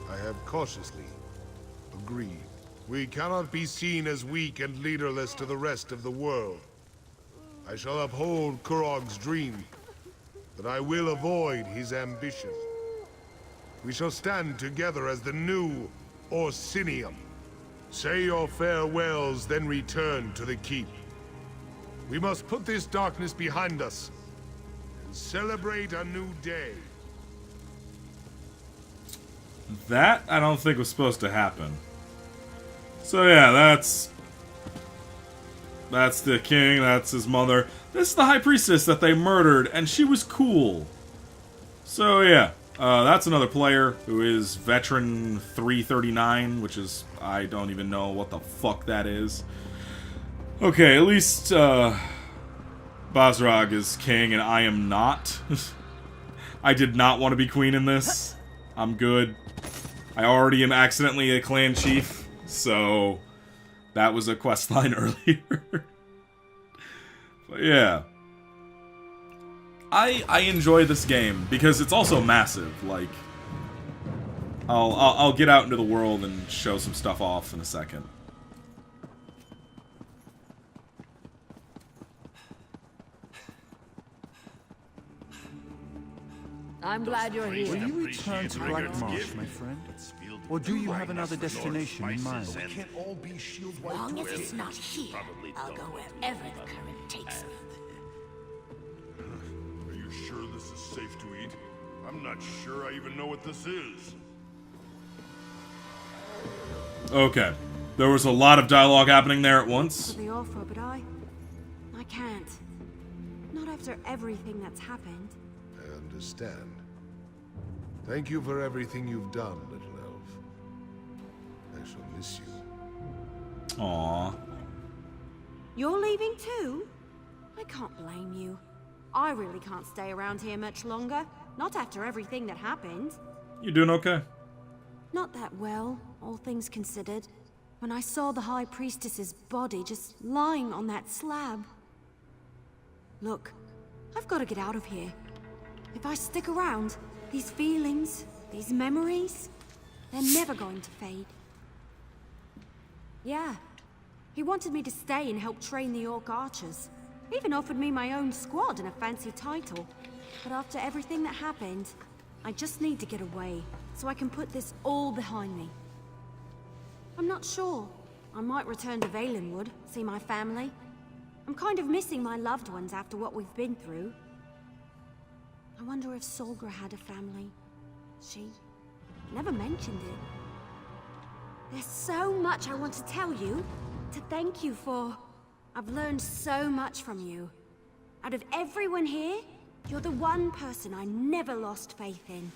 I have cautiously agreed. We cannot be seen as weak and leaderless to the rest of the world. I shall uphold Kurog's dream, but I will avoid his ambition. We shall stand together as the new Orsinium. Say your farewells, then return to the keep. We must put this darkness behind us and celebrate a new day. That I don't think was supposed to happen. So yeah, that's the king, that's his mother. This is the high priestess that they murdered, and she was cool. So yeah, that's another player who is veteran 339, which is, I don't even know what the fuck that is. Okay, at least Basrag is king and I am not. I did not want to be queen in this. I'm good. I already am accidentally a clan chief, so that was a quest line earlier. But yeah. I enjoy this game because it's also massive. Like, I'll get out into the world and show some stuff off in a second. I'm glad you're here. Will you return to Black Marsh, my friend? Or do you have another destination in mind? We can't all be shield As long as wiped it's not here, I'll go wherever the current takes me. Are you sure this is safe to eat? I'm not sure I even know what this is. Okay. There was a lot of dialogue happening there at once. For the offer, but I can't. Not after everything that's happened. I understand. Thank you for everything you've done, little elf. I shall miss you. Aww. You're leaving too? I can't blame you. I really can't stay around here much longer. Not after everything that happened. You doing okay? Not that well, all things considered. When I saw the High Priestess's body just lying on that slab. Look, I've got to get out of here. If I stick around, these feelings, these memories, they're never going to fade. Yeah, he wanted me to stay and help train the Orc archers. Even offered me my own squad and a fancy title. But after everything that happened, I just need to get away, so I can put this all behind me. I'm not sure. I might return to Valenwood, see my family. I'm kind of missing my loved ones after what we've been through. I wonder if Solgra had a family. She never mentioned it. There's so much I want to tell you, to thank you for. I've learned so much from you. Out of everyone here, you're the one person I never lost faith in.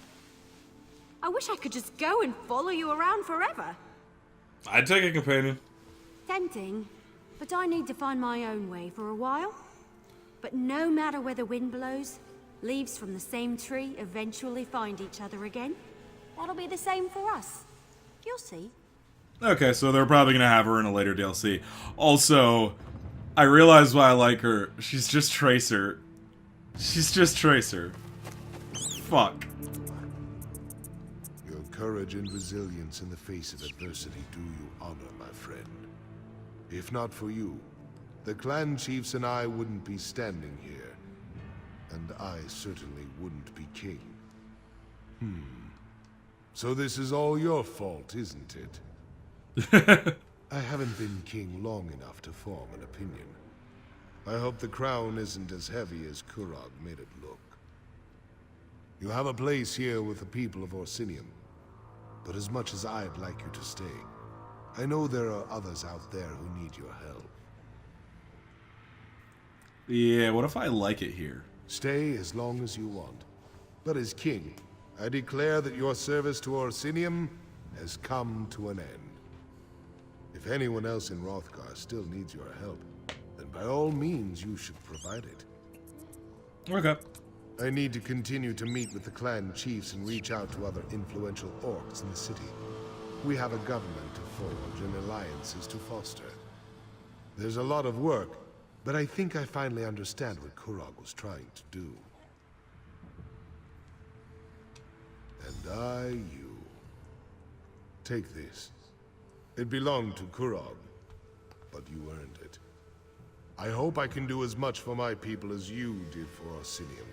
I wish I could just go and follow you around forever. I'd take a companion. Tempting, but I need to find my own way for a while. But no matter where the wind blows, leaves from the same tree eventually find each other again. That'll be the same for us. You'll see. Okay, so they're probably gonna have her in a later DLC. Also, I realize why I like her. She's just Tracer. She's just Tracer. Fuck. Your courage and resilience in the face of adversity do you honor, my friend. If not for you, the clan chiefs and I wouldn't be standing here. And I certainly wouldn't be king. So this is all your fault, isn't it? I haven't been king long enough to form an opinion. I hope the crown isn't as heavy as Kurog made it look. You have a place here with the people of Orsinium, but as much as I'd like you to stay, I know there are others out there who need your help. Yeah, what if I like it here? Stay as long as you want. But as king, I declare that your service to Orsinium has come to an end. If anyone else in Hrothgar still needs your help, then by all means you should provide it. Okay. I need to continue to meet with the clan chiefs and reach out to other influential orcs in the city. We have a government to forge and alliances to foster. There's a lot of work, but I think I finally understand what Kurog was trying to do. And you. Take this. It belonged to Kurog, but you earned it. I hope I can do as much for my people as you did for Orsinium.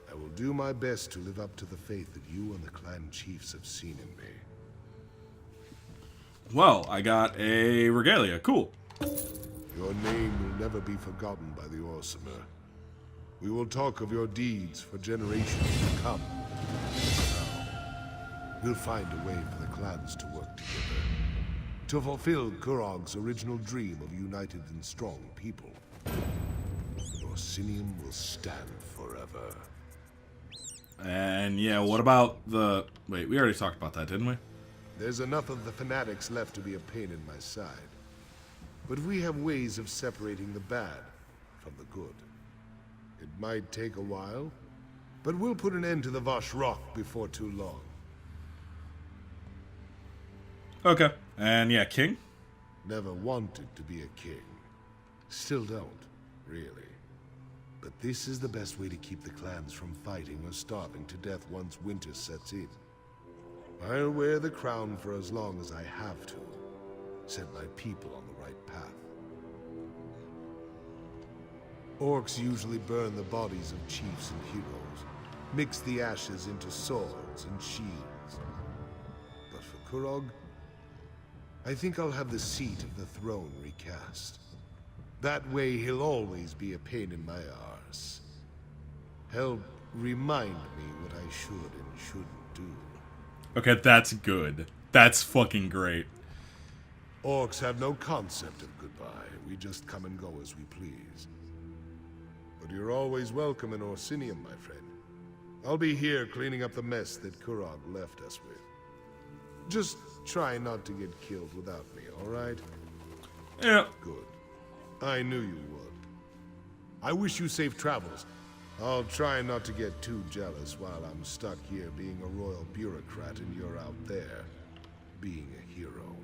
I will do my best to live up to the faith that you and the clan chiefs have seen in me. Well, I got a regalia. Cool. Your name will never be forgotten by the Orsimer. We will talk of your deeds for generations to come. Now, we'll find a way for the clans to work together. To fulfill Kurog's original dream of united and strong people. Orsinium will stand forever. And yeah, what about the... Wait, we already talked about that, didn't we? There's enough of the fanatics left to be a pain in my side. But we have ways of separating the bad from the good. It might take a while, but we'll put an end to the Vash'Rokh before too long. Okay. And yeah, king? Never wanted to be a king. Still don't, really. But this is the best way to keep the clans from fighting or starving to death once winter sets in. I'll wear the crown for as long as I have to. Set my people on the right path. Orcs usually burn the bodies of chiefs and heroes, mix the ashes into swords and shields. But for Kurog, I think I'll have the seat of the throne recast. That way he'll always be a pain in my arse. Help remind me what I should and shouldn't do. Okay, that's good. That's fucking great. Orcs have no concept of goodbye. We just come and go as we please. But you're always welcome in Orsinium, my friend. I'll be here cleaning up the mess that Kurog left us with. Just try not to get killed without me, all right? Yeah. Good. I knew you would. I wish you safe travels. I'll try not to get too jealous while I'm stuck here being a royal bureaucrat and you're out there being a hero.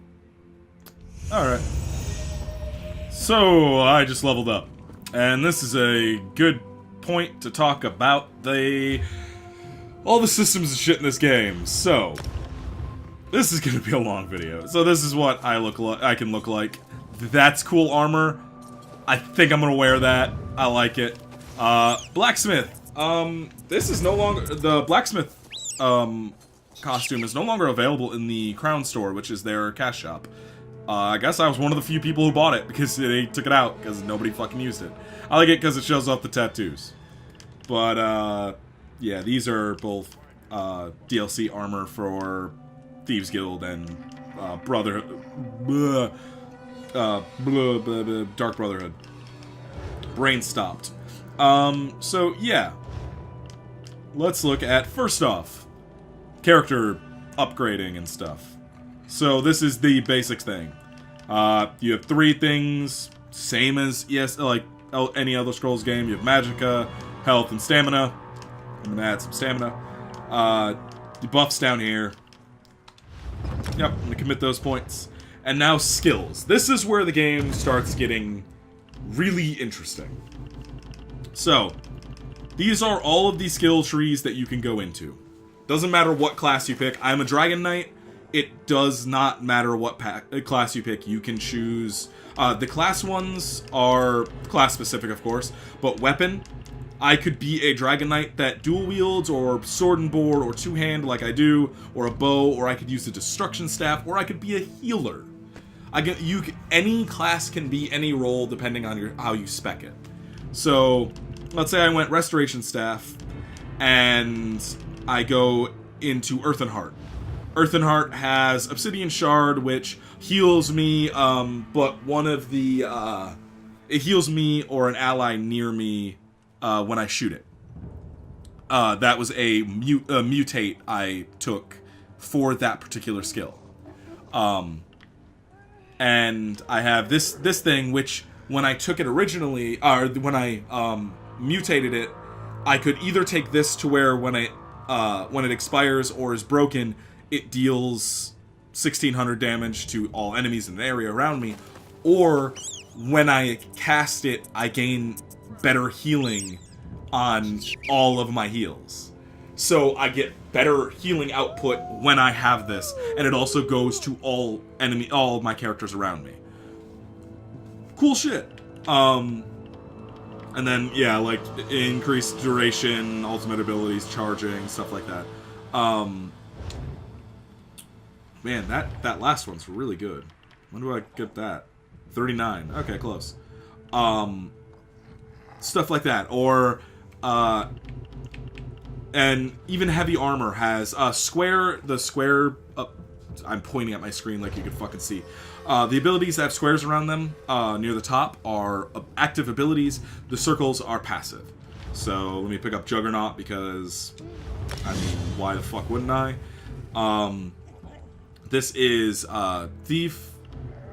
Alright. So, I just leveled up. And this is a good point to talk about all the systems and shit in this game. So, this is going to be a long video. So this is what I can look like. That's cool armor. I think I'm gonna wear that. I like it. Blacksmith. This is no longer the blacksmith costume is no longer available in the Crown Store, which is their cash shop. I guess I was one of the few people who bought it because they took it out because nobody fucking used it. I like it because it shows off the tattoos. But yeah, these are both DLC armor for Thieves Guild and Dark Brotherhood. Brain stopped. So yeah. Let's look at, first off, character upgrading and stuff. So this is the basic thing. You have 3 things, same as like any Elder Scrolls game. You have Magicka, health, and stamina. I'm gonna add some stamina. The buffs down here. Yep, I'm gonna commit those points. And now skills. This is where the game starts getting really interesting. So, these are all of the skill trees that you can go into. Doesn't matter what class you pick. I'm a Dragon Knight. It does not matter what class you pick. You can choose... the class ones are class-specific, of course. But weapon, I could be a Dragon Knight that dual wields, or sword and board, or two-hand like I do, or a bow, or I could use a destruction staff, or I could be a healer. Any class can be any role depending on how you spec it. So... let's say I went Restoration Staff, and I go into Earthen Heart. Earthen Heart has Obsidian Shard, which heals me, but one of the... it heals me or an ally near me when I shoot it. That was a mutate I took for that particular skill. And I have this thing, which when I took it originally, or when I... mutated it, I could either take this to where when it expires or is broken, it deals 1600 damage to all enemies in the area around me, or when I cast it, I gain better healing on all of my heals. So I get better healing output when I have this, and it also goes to all of my characters around me. Cool shit. And then, yeah, like, increased duration, ultimate abilities, charging, stuff like that. Man, that last one's really good. When do I get that? 39. Okay, close. Stuff like that. Or, and even heavy armor has, the square, I'm pointing at my screen like you could fucking see. The abilities that have squares around them near the top are active abilities. The circles are passive. So let me pick up Juggernaut because, I mean, why the fuck wouldn't I? This is Thief,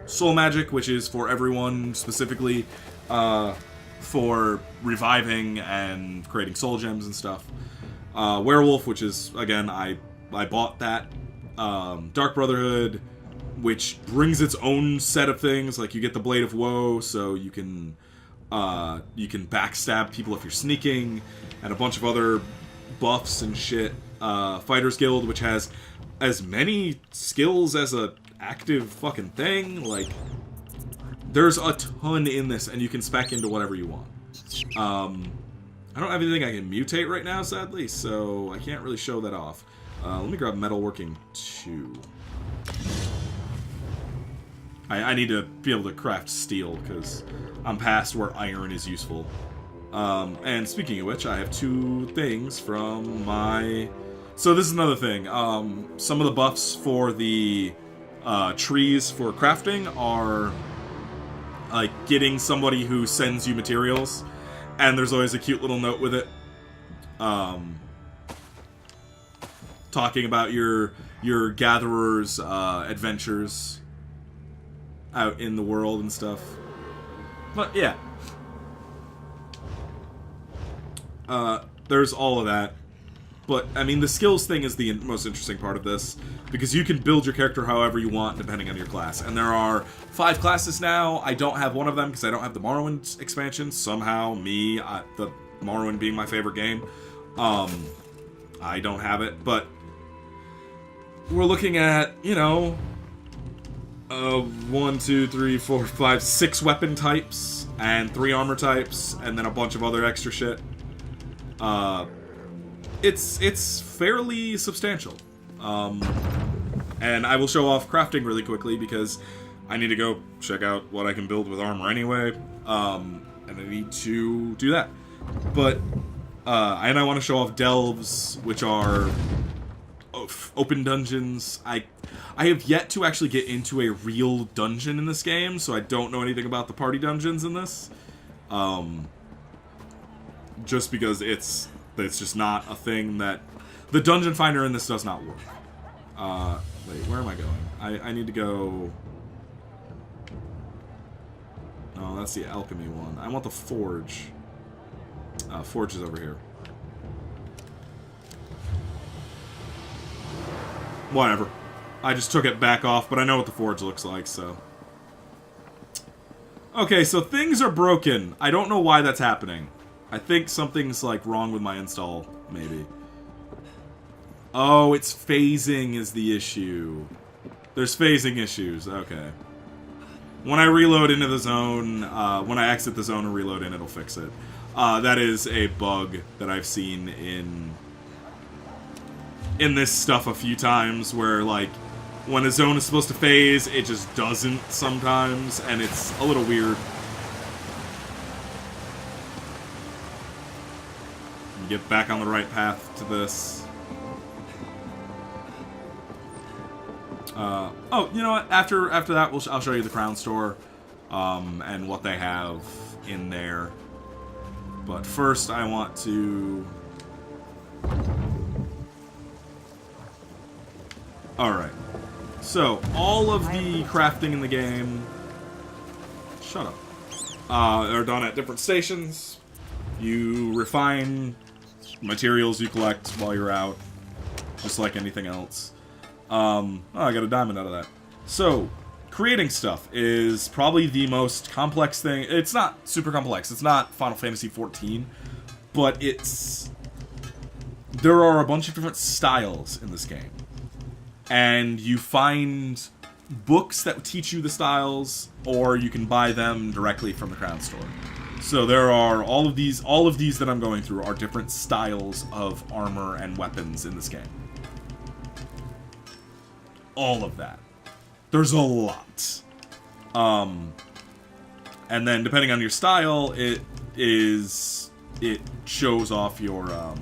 Soul Magic, which is for everyone, specifically for reviving and creating soul gems and stuff. Werewolf, which is, again, I bought that. Dark Brotherhood, which brings its own set of things, like you get the Blade of Woe, so you can backstab people if you're sneaking, and a bunch of other buffs and shit. Fighters Guild, which has as many skills as a active fucking thing. Like, there's a ton in this, and you can spec into whatever you want. I don't have anything I can mutate right now, sadly, so I can't really show that off. Let me grab Metalworking 2. I need to be able to craft steel, because I'm past where iron is useful. And speaking of which, I have 2 things from my... So this is another thing. Some of the buffs for the trees for crafting are like getting somebody who sends you materials, and there's always a cute little note with it. Talking about your gatherer's adventures out in the world and stuff. But yeah, there's all of that. But I mean, the skills thing is the most interesting part of this, because you can build your character however you want depending on your class. And there are 5 classes now. I don't have one of them because I don't have the Morrowind expansion. Somehow, the Morrowind being my favorite game, I don't have it. But we're looking at, you know, 1, 2, 3, 4, 5, 6 weapon types and 3 armor types, and then a bunch of other extra shit. It's fairly substantial. And I will show off crafting really quickly because I need to go check out what I can build with armor anyway. And I need to do that. But and I want to show off delves, which are open dungeons. I have yet to actually get into a real dungeon in this game, so I don't know anything about the party dungeons in this. Just because it's just not a thing that... The dungeon finder in this does not work. Wait, where am I going? I need to go... Oh, that's the alchemy one. I want the forge. Forge is over here. Whatever. I just took it back off, but I know what the forge looks like, so... Okay, so things are broken. I don't know why that's happening. I think something's, like, wrong with my install, maybe. Oh, it's phasing is the issue. There's phasing issues, okay. When I reload into the zone, when I exit the zone and reload in, it'll fix it. That is a bug that I've seen in this stuff a few times, where, like, when a zone is supposed to phase, it just doesn't sometimes, and it's a little weird. Get back on the right path to this. Oh, you know what? After that, I'll show you the Crown Store, and what they have in there. But first, I want to... Alright. So, all of the crafting in the game... Shut up. Are done at different stations. You refine materials you collect while you're out, just like anything else. Oh, I got a diamond out of that. So, creating stuff is probably the most complex thing. It's not super complex. It's not Final Fantasy XIV, but it's... There are a bunch of different styles in this game. And you find books that teach you the styles, or you can buy them directly from the Crown Store. So there are all of these that I'm going through are different styles of armor and weapons in this game. All of that. There's a lot. And then depending on your style, it shows off your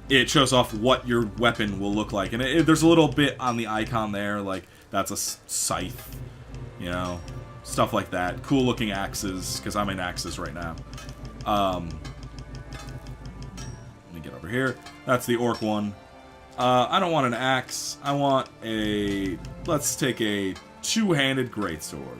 it shows off what your weapon will look like. And there's a little bit on the icon there, like that's a scythe, you know, stuff like that. Cool looking axes, because I'm in axes right now. Let me get over here. That's the orc one. I don't want an axe. I want a... Let's take a two-handed greatsword.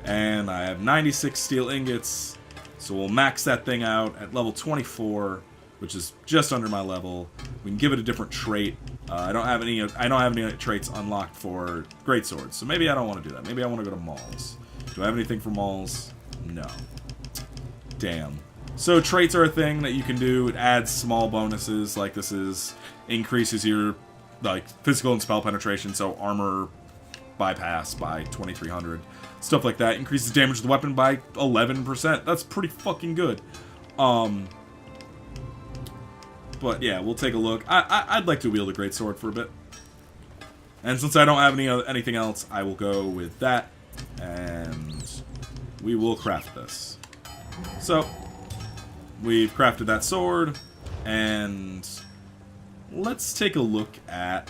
And I have 96 steel ingots, so we'll max that thing out at level 24, which is just under my level. We can give it a different trait. I don't have any traits unlocked for greatswords, so maybe I don't want to do that. Maybe I want to go to Mauls. Do I have anything for Mauls? No. Damn. So traits are a thing that you can do. It adds small bonuses, like this is increases your like physical and spell penetration, so armor bypass by 2300. Stuff like that. Increases damage to the weapon by 11%. That's pretty fucking good. But yeah, we'll take a look. I'd like to wield a greatsword for a bit. And since I don't have anything else, I will go with that. And we will craft this. So, we've crafted that sword. And let's take a look at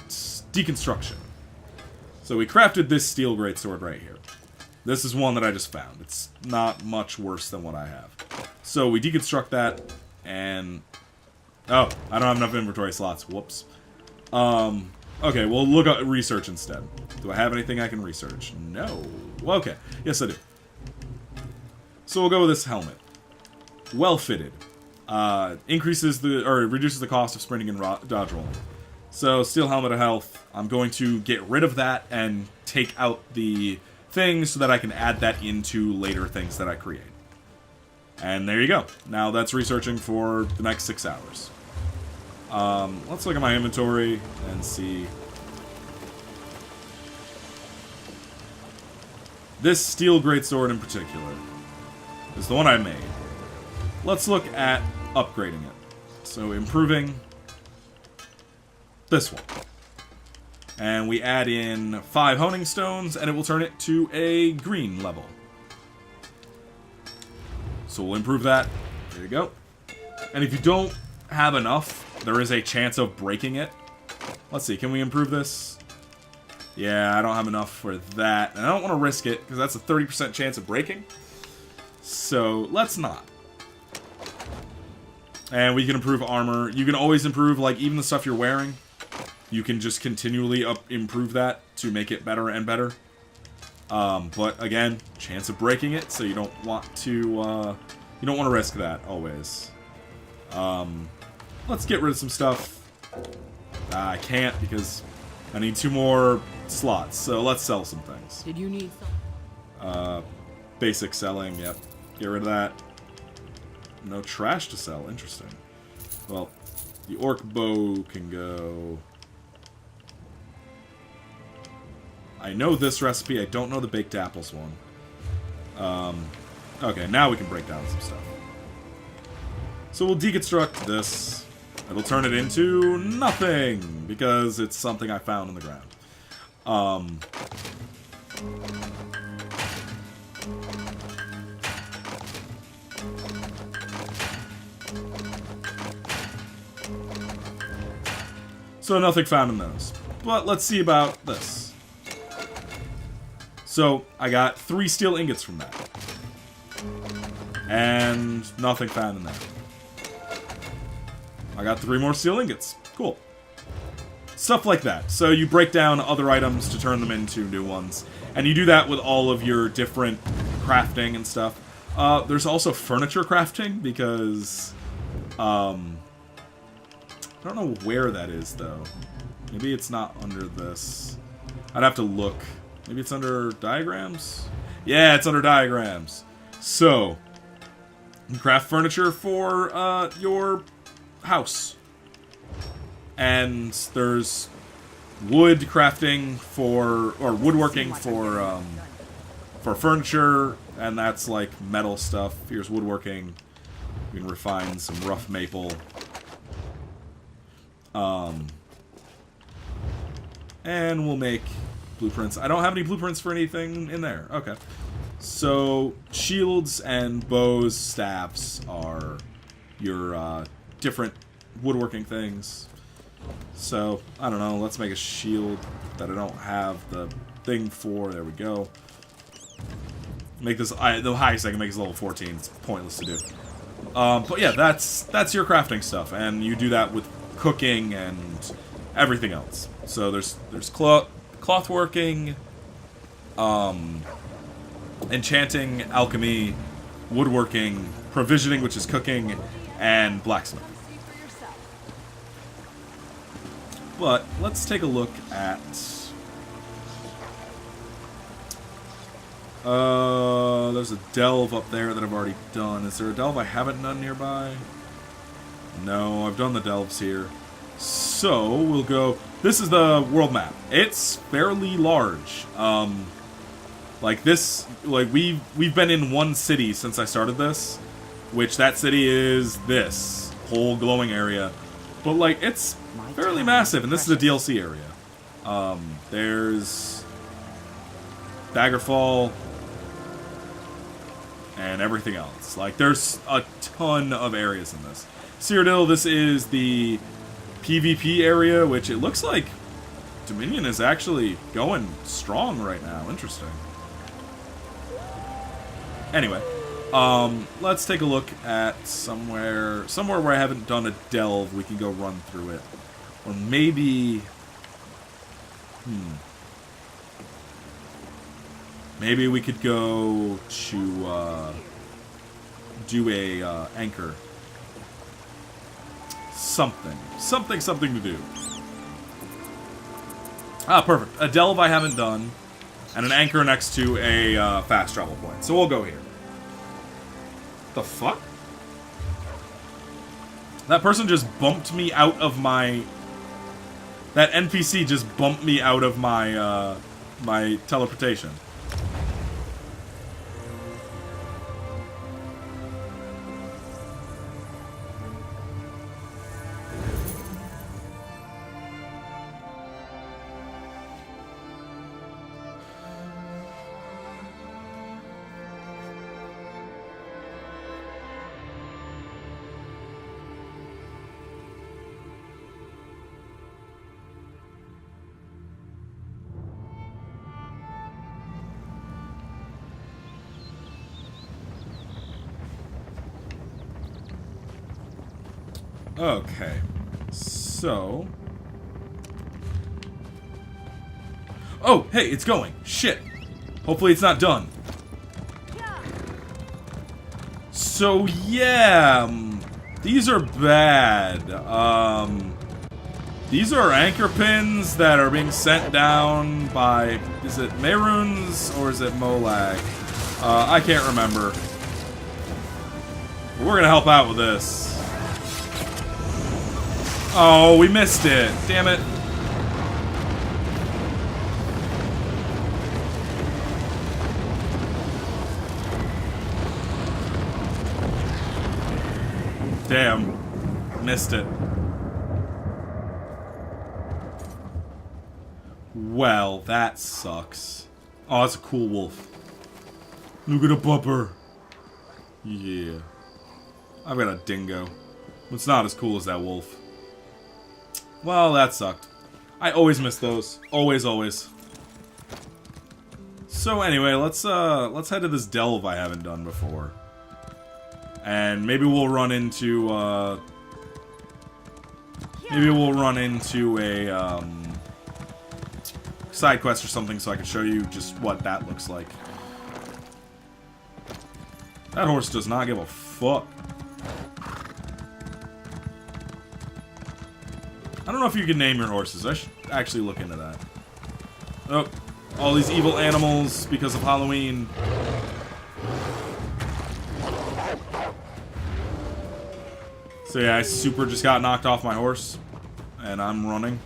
deconstruction. So we crafted this steel greatsword right here. This is one that I just found. It's not much worse than what I have. So we deconstruct that, and... Oh, I don't have enough inventory slots. Whoops. Okay, we'll look at research instead. Do I have anything I can research? No. Okay. Yes, I do. So we'll go with this helmet. Well fitted. Reduces the cost of sprinting and dodge rolling. So, steel helmet of health. I'm going to get rid of that and take out the thing so that I can add that into later things that I create. And there you go. Now that's researching for the next 6 hours. Let's look at my inventory and see. This steel greatsword in particular is the one I made. Let's look at upgrading it. So improving this one. And we add in 5 honing stones, and it will turn it to a green level. So we'll improve that. There you go. And if you don't have enough, there is a chance of breaking it. Let's see, can we improve this? Yeah, I don't have enough for that. And I don't want to risk it, because that's a 30% chance of breaking. So, let's not. And we can improve armor. You can always improve, like, even the stuff you're wearing. You can just continually improve that to make it better and better. But, again, chance of breaking it, so you don't want to, you don't want to risk that, always. Let's get rid of some stuff. I can't, because I need 2 more slots, so let's sell some things. Did you need some? Basic selling, yep. Get rid of that. No trash to sell, interesting. Well, the orc bow can go. I know this recipe, I don't know the baked apples one. Okay, now we can break down some stuff. So we'll deconstruct this. It'll turn it into nothing, because it's something I found in the ground. So nothing found in those. But let's see about this. So I got 3 steel ingots from that. And nothing found in there. I got 3 more steel ingots. Cool. Stuff like that. So you break down other items to turn them into new ones. And you do that with all of your different crafting and stuff. There's also furniture crafting, because I don't know where that is, though. Maybe it's not under this. I'd have to look. Maybe it's under diagrams? Yeah, it's under diagrams. So, you can craft furniture for your house. And there's wood crafting for, or woodworking for furniture, and that's like metal stuff. Here's woodworking. We can refine some rough maple. And we'll make blueprints. I don't have any blueprints for anything in there. Okay. So, shields and bows, staffs are your different woodworking things. So, I don't know. Let's make a shield that I don't have the thing for. There we go. Make this, the highest I can make is level 14. It's pointless to do. But yeah, that's your crafting stuff. And you do that with cooking and everything else. So there's cloth working, enchanting, alchemy, woodworking, provisioning, which is cooking, and blacksmith. But let's take a look at there's a delve up there that I've already done. Is there a delve I haven't done nearby? No, I've done the delves here. So, we'll go... This is the world map. It's fairly large. Like this... Like, we've been in one city since I started this. Which, that city is this whole glowing area. But, like, it's fairly massive. And this is a DLC area. There's... Daggerfall... and everything else. Like, there's a ton of areas in this. Cyrodiil, this is the PvP area, which it looks like Dominion is actually going strong right now. Interesting. Anyway, let's take a look at somewhere where I haven't done a delve. We can go run through it. Or maybe... Maybe we could go to do a anchor. Something to do. Ah, perfect. A delve I haven't done, and an anchor next to a fast travel point. So we'll go here. The fuck? That person just bumped me out of my... That NPC just bumped me out of my my teleportation. Okay. So... Oh, hey, it's going. Shit. Hopefully it's not done. So, yeah. These are bad. These are anchor pins that are being sent down by... Is it Mehrunes or is it Molag? I can't remember. But we're gonna help out with this. Oh, we missed it. Damn it. Damn. Missed it. Well, that sucks. Oh, that's a cool wolf. Look at the bumper. Yeah. I've got a dingo. It's not as cool as that wolf. Well, that sucked. I always miss those. Always, always. So anyway, let's head to this delve I haven't done before. And maybe we'll run into a side quest or something so I can show you just what that looks like. That horse does not give a fuck. I don't know if you can name your horses. I should actually look into that. Oh, all these evil animals because of Halloween. So yeah, I super just got knocked off my horse. And I'm running.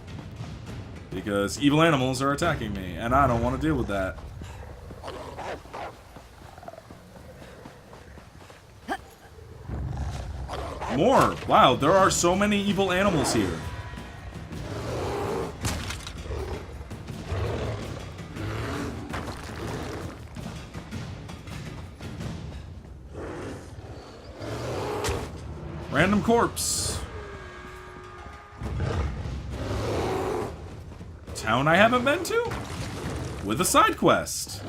Because evil animals are attacking me. And I don't want to deal with that. More! Wow, there are so many evil animals here. Random corpse. Town I haven't been to? With a side quest.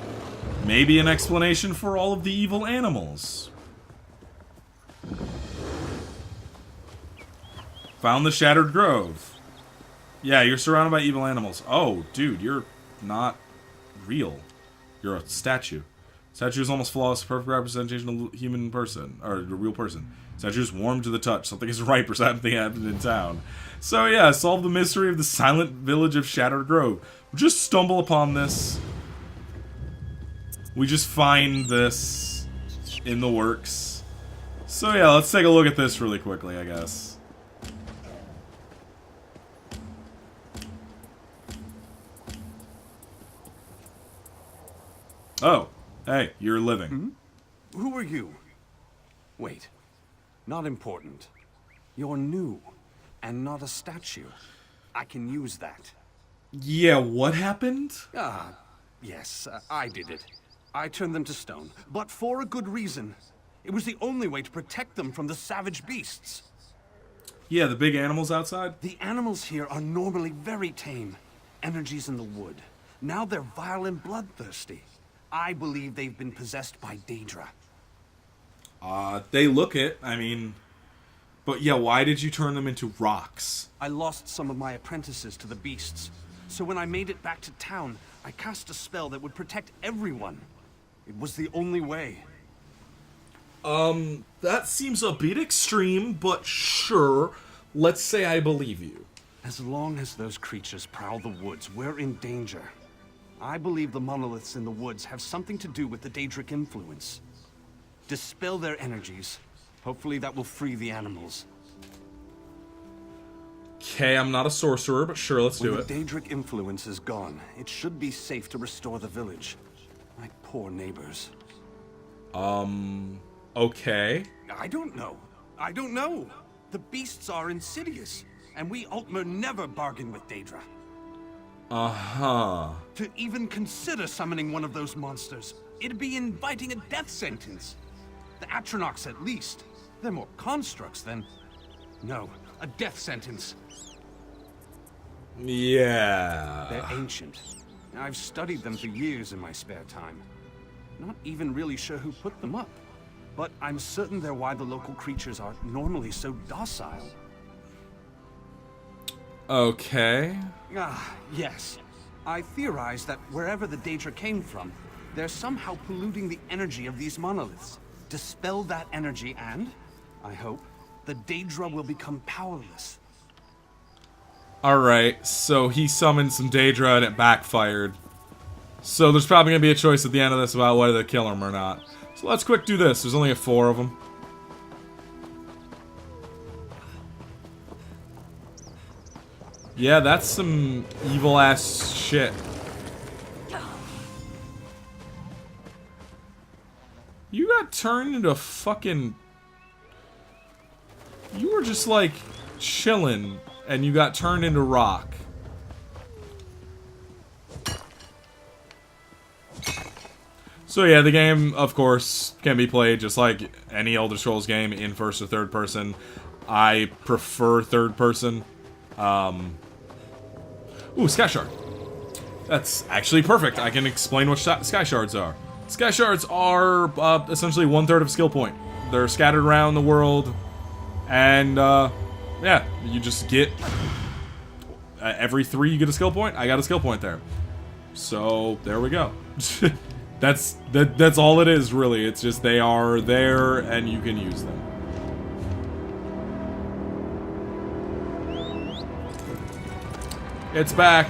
Maybe an explanation for all of the evil animals. Found the Shattered Grove. Yeah, you're surrounded by evil animals. Oh, dude, you're not real. You're a statue. Statue is almost flawless, perfect representation of a human person, or a real person. Statue is warm to the touch. Something is ripe or something happened in town. So yeah, solve the mystery of the silent village of Shattered Grove. We just stumble upon this. We just find this in the works. So yeah, let's take a look at this really quickly, I guess. Oh, hey, you're living. Hmm? Who are you? Wait. Not important. You're new, and not a statue. I can use that. Yeah, what happened? Yes, I did it. I turned them to stone, but for a good reason. It was the only way to protect them from the savage beasts. Yeah, the big animals outside? The animals here are normally very tame. Energies in the wood. Now they're vile and bloodthirsty. I believe they've been possessed by Daedra. They look it. I mean... But yeah, why did you turn them into rocks? I lost some of my apprentices to the beasts. So when I made it back to town, I cast a spell that would protect everyone. It was the only way. That seems a bit extreme, but sure. Let's say I believe you. As long as those creatures prowl the woods, we're in danger. I believe the monoliths in the woods have something to do with the Daedric influence. Dispel their energies. Hopefully that will free the animals. Okay, I'm not a sorcerer, but sure, let's do it. When the Daedric influence is gone, it should be safe to restore the village. My poor neighbors. Okay. I don't know. The beasts are insidious, and we Altmer never bargain with Daedra. Uh-huh. To even consider summoning one of those monsters, it'd be inviting a death sentence. The Atronachs, at least. They're more constructs than... No, a death sentence. Yeah. They're ancient. I've studied them for years in my spare time. Not even really sure who put them up. But I'm certain they're why the local creatures are normally so docile. Okay. Ah, yes. I theorize that wherever the Daedra came from, they're somehow polluting the energy of these monoliths. Dispel that energy and, I hope, the Daedra will become powerless. Alright, so he summoned some Daedra and it backfired. So there's probably going to be a choice at the end of this about whether to kill him or not. So let's quick do this. There's only 4 of them. Yeah, that's some evil-ass shit. You got turned into fucking... You were just, like, chilling, and you got turned into rock. So yeah, the game, of course, can be played just like any Elder Scrolls game in first or third person. I prefer third person. Ooh, Sky Shard. That's actually perfect. I can explain what Sky Shards are. Sky Shards are essentially 1/3 of skill point. They're scattered around the world, and yeah, you just get every 3 you get a skill point. I got a skill point there, so there we go. That's all it is, really. It's just they are there and you can use them. It's back.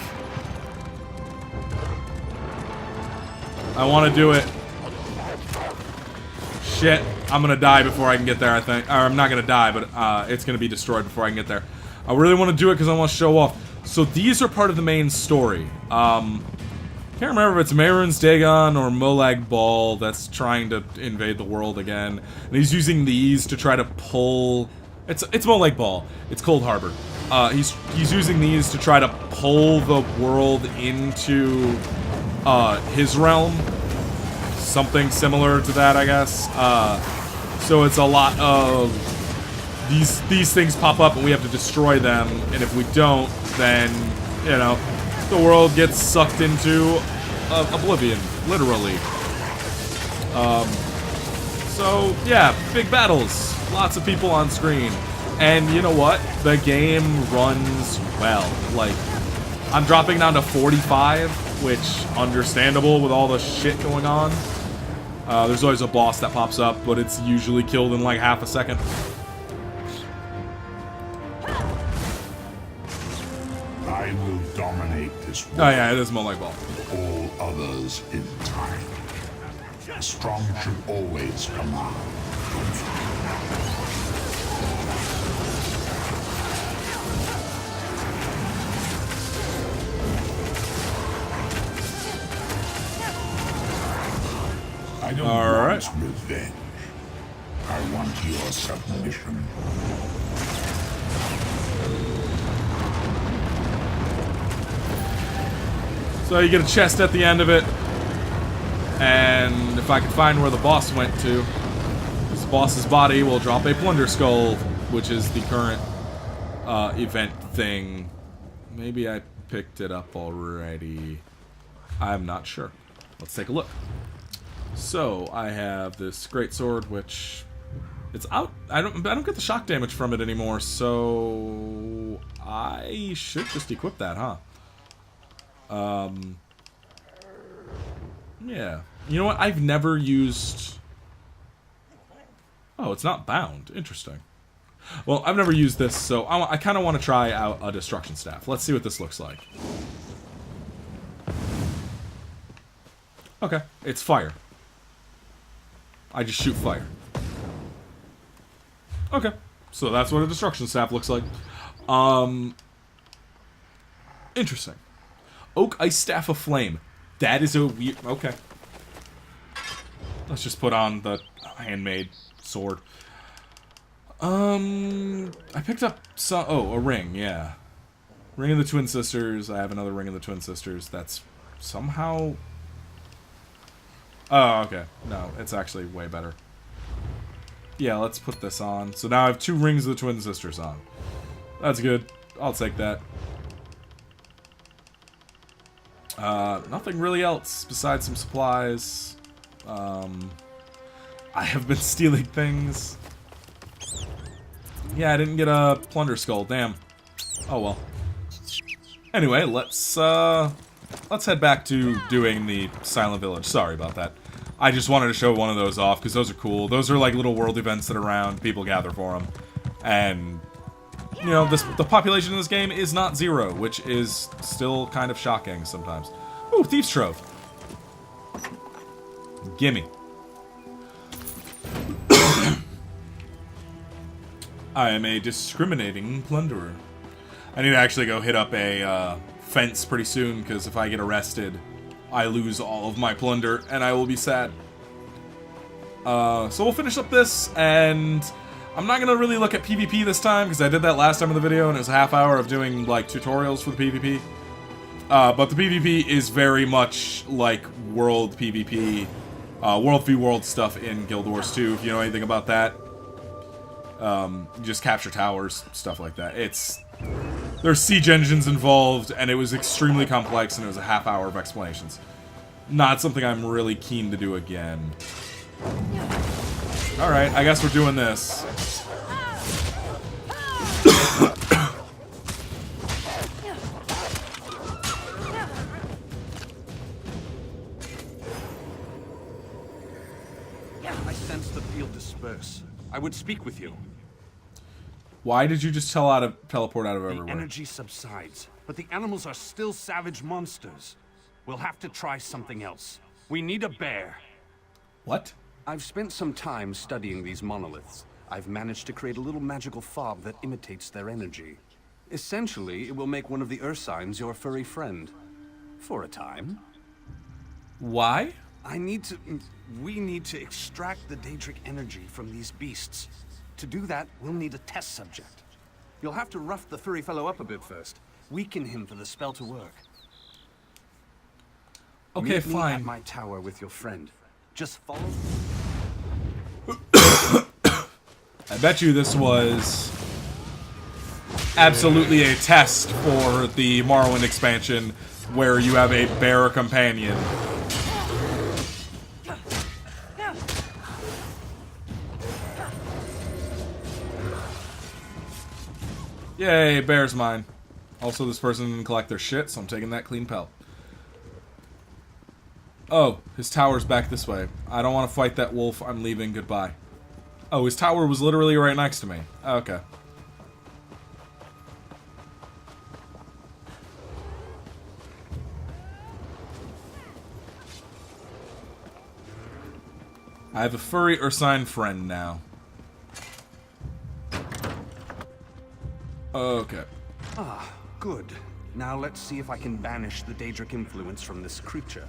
I want to do it. Shit, I'm gonna die before I can get there, I think. Or I'm not gonna die, but it's gonna be destroyed before I can get there. I really want to do it because I want to show off. So these are part of the main story. Can't remember if it's Mehrunes Dagon or Molag Bal that's trying to invade the world again. And he's using these to try to pull... It's Molag Bal. It's Cold Harbor. He's using these to try to pull the world into his realm. Something similar to that, I guess. So it's a lot of... These things pop up and we have to destroy them. And if we don't, then, you know... the world gets sucked into oblivion, literally. So, yeah, big battles. Lots of people on screen. And you know what? The game runs well. Like, I'm dropping down to 45, which, understandable with all the shit going on. There's always a boss that pops up, but it's usually killed in like half a second. I will dominate this world. Oh yeah, it is Molag Bal. All others in time. The strong should always command. I don't want revenge. I want your submission. So you get a chest at the end of it, and if I can find where the boss went to, this boss's body will drop a Plunder Skull, which is the current event thing. Maybe I picked it up already. I'm not sure. Let's take a look. So I have this greatsword, which it's out. I don't get the shock damage from it anymore, so I should just equip that, huh? Yeah. You know what? I've never used... Oh, it's not bound. Interesting. Well, I've never used this, so I kind of want to try out a Destruction Staff. Let's see what this looks like. Okay. It's fire. I just shoot fire. Okay. So that's what a Destruction Staff looks like. Interesting. Oak Ice Staff of Flame. That is a weird... Okay. Let's just put on the handmade sword. I picked up some... Oh, a ring, yeah. Ring of the Twin Sisters. I have another Ring of the Twin Sisters. That's somehow... Oh, okay. No, it's actually way better. Yeah, let's put this on. So now I have 2 Rings of the Twin Sisters on. That's good. I'll take that. Nothing really else besides some supplies. I have been stealing things. Yeah, I didn't get a Plunder Skull. Damn. Oh well. Anyway, let's head back to doing the Silent Village. Sorry about that. I just wanted to show one of those off because those are cool. Those are like little world events that are around. People gather for them, and you know, the population in this game is not 0, which is still kind of shocking sometimes. Ooh, Thieves' Trove. Gimme. I am a discriminating plunderer. I need to actually go hit up a fence pretty soon, because if I get arrested, I lose all of my plunder, and I will be sad. So we'll finish up this, and I'm not going to really look at PvP this time, because I did that last time in the video, and it was a half hour of doing, like, tutorials for the PvP. But the PvP is very much like world PvP, World v World stuff in Guild Wars 2, if you know anything about that. You just capture towers, stuff like that. There's siege engines involved, and it was extremely complex, and it was a half hour of explanations. Not something I'm really keen to do again. Alright, I guess we're doing this. I sense the field disperse. I would speak with you. Why did you just teleport out of everywhere? The energy subsides, but the animals are still savage monsters. We'll have to try something else. We need a bear. What? I've spent some time studying these monoliths. I've managed to create a little magical fob that imitates their energy. Essentially, it will make one of the Ursines your furry friend. For a time. Why? We need to extract the Daedric energy from these beasts. To do that, we'll need a test subject. You'll have to rough the furry fellow up a bit first. Weaken him for the spell to work. Okay, Meet me fine. at my tower with your friend. Just follow. I bet you this was absolutely a test for the Morrowind expansion, where you have a bear companion. Yay, bear's mine. Also, this person didn't collect their shit, so I'm taking that clean pelt. Oh, his tower's back this way. I don't want to fight that wolf. I'm leaving. Goodbye. Oh, his tower was literally right next to me. Okay. I have a furry Ursine friend now. Okay. Ah, good. Now let's see if I can banish the Daedric influence from this creature.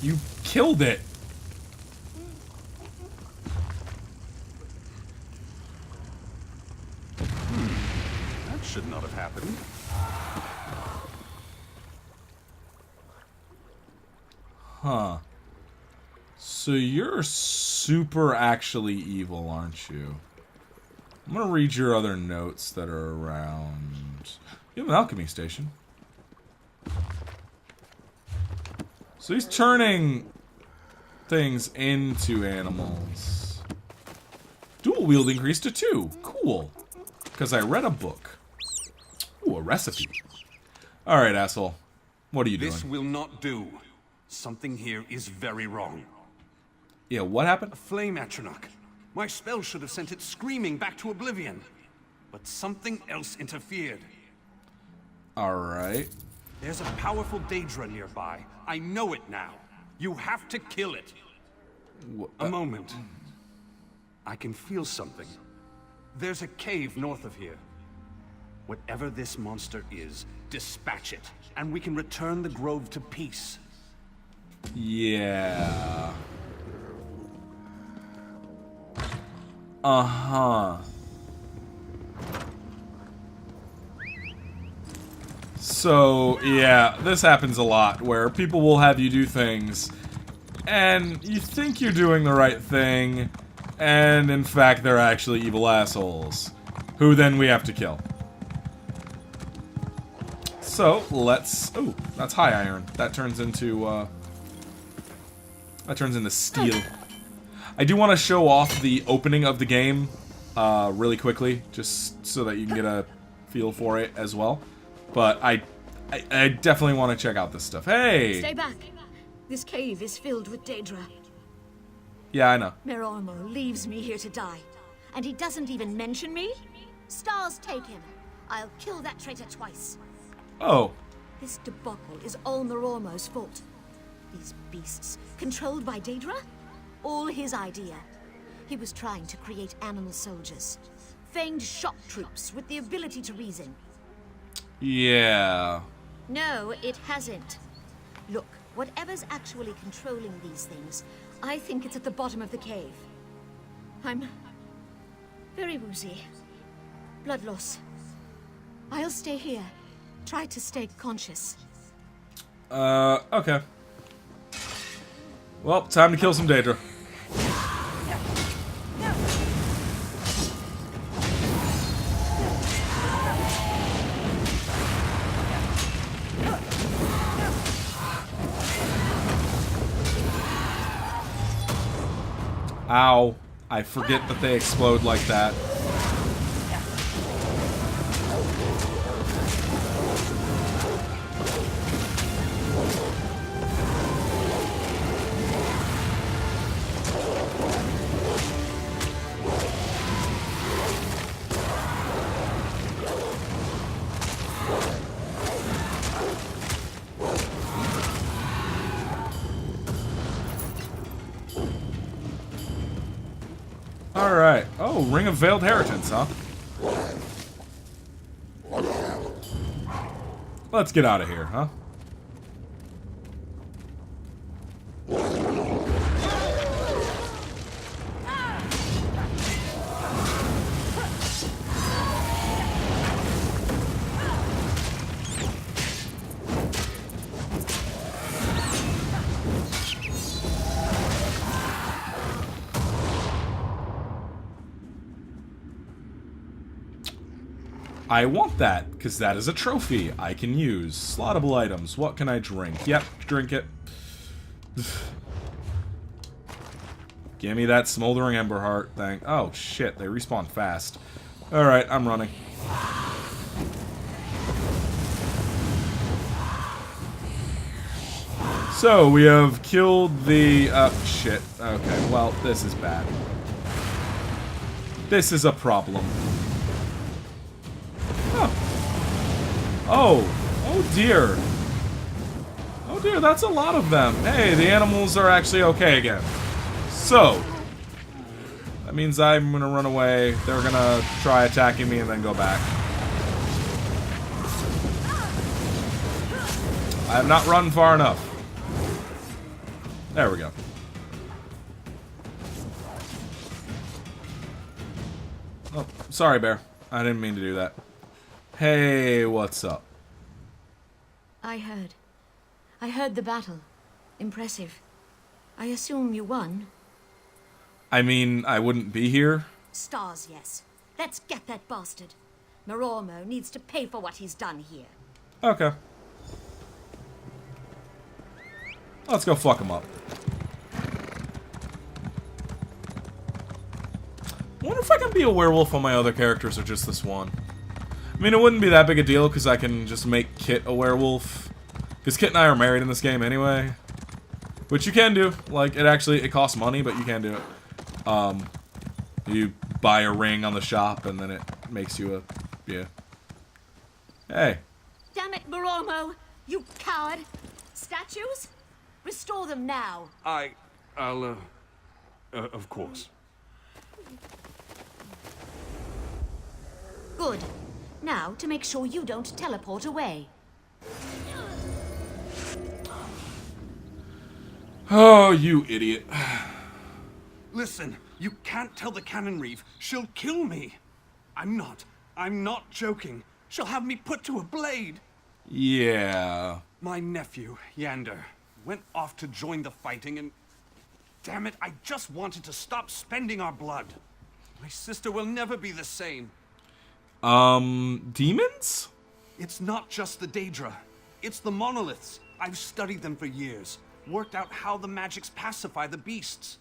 You killed it. That should not have happened. Huh. So you're super actually evil, aren't you? I'm gonna read your other notes that are around. You have an alchemy station. So he's turning things into animals. Dual wield increased to 2. Cool. Because I read a book. Ooh, a recipe. Alright, asshole. What are you doing? This will not do. Something here is very wrong. Yeah, what happened? A flame Atronach. My spell should have sent it screaming back to oblivion. But something else interfered. Alright. There's a powerful Daedra nearby. I know it now. You have to kill it. A moment. I can feel something. There's a cave north of here. Whatever this monster is, dispatch it, and we can return the grove to peace. Yeah. Uh-huh. So, yeah, this happens a lot, where people will have you do things, and you think you're doing the right thing, and in fact they're actually evil assholes, who then we have to kill. So, let's... Oh, that's high iron. That turns into steel. I do want to show off the opening of the game really quickly, just so that you can get a feel for it as well. But I definitely want to check out this stuff. Hey! Stay back. This cave is filled with Daedra. Yeah, I know. Merormo leaves me here to die. And he doesn't even mention me? Stars take him. I'll kill that traitor twice. Oh. This debacle is all Merormo's fault. These beasts, controlled by Daedra? All his idea. He was trying to create animal soldiers. Fanged shock troops with the ability to reason. Yeah. No, it hasn't. Look, whatever's actually controlling these things, I think it's at the bottom of the cave. I'm very woozy. Blood loss. I'll stay here. Try to stay conscious. Okay. Well, time to kill some Daedra. Ow. I forget that they explode like that. Alright. Oh, Ring of Veiled Inheritance, huh? Let's get out of here, huh? I want that, because that is a trophy I can use. Slottable items. What can I drink? Yep, drink it. Give me that Smoldering Ember Heart thing. Oh, shit, they respawn fast. Alright, I'm running. So, we have killed the... shit. Okay, well, this is bad. This is a problem. Oh dear. Oh dear, that's a lot of them. Hey, the animals are actually okay again. So, that means I'm gonna run away. They're gonna try attacking me and then go back. I have not run far enough. There we go. Oh, sorry, bear. I didn't mean to do that. Hey, what's up? I heard the battle. Impressive. I assume you won? I mean, I wouldn't be here. Stars, yes. Let's get that bastard. Merormo needs to pay for what he's done here. Okay. Let's go fuck him up. I wonder if I can be a werewolf on my other characters or just this one. I mean, it wouldn't be that big a deal because I can just make Kit a werewolf. Because Kit and I are married in this game anyway. Which you can do. Like, it costs money, but you can do it. You buy a ring on the shop and then it makes you a... yeah. Hey. Damn it, Merormo! You coward! Statues? Restore them now. I'll, of course. Good. Now, to make sure you don't teleport away. Oh, you idiot. Listen, you can't tell the Cannon Reeve. She'll kill me. I'm not joking. She'll have me put to a blade. Yeah. My nephew, Yander, went off to join the fighting and... damn it, I just wanted to stop spending our blood. My sister will never be the same. Demons? It's not just the Daedra. It's the monoliths. I've studied them for years. Worked out how the magics pacify the beasts.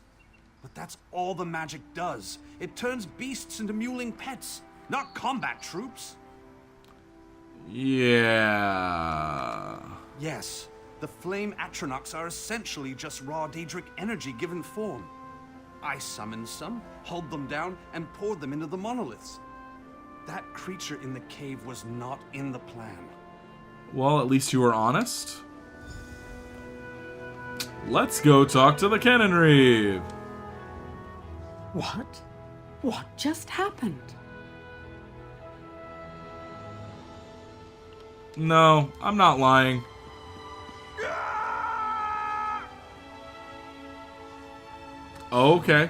But that's all the magic does. It turns beasts into mewling pets, not combat troops. Yeah. Yes, the flame Atronachs are essentially just raw Daedric energy given form. I summoned some, hulled them down, and poured them into the monoliths. That creature in the cave was not in the plan. Well, at least you were honest. Let's go talk to the Cannon Reeve. What? What just happened? No, I'm not lying. Okay.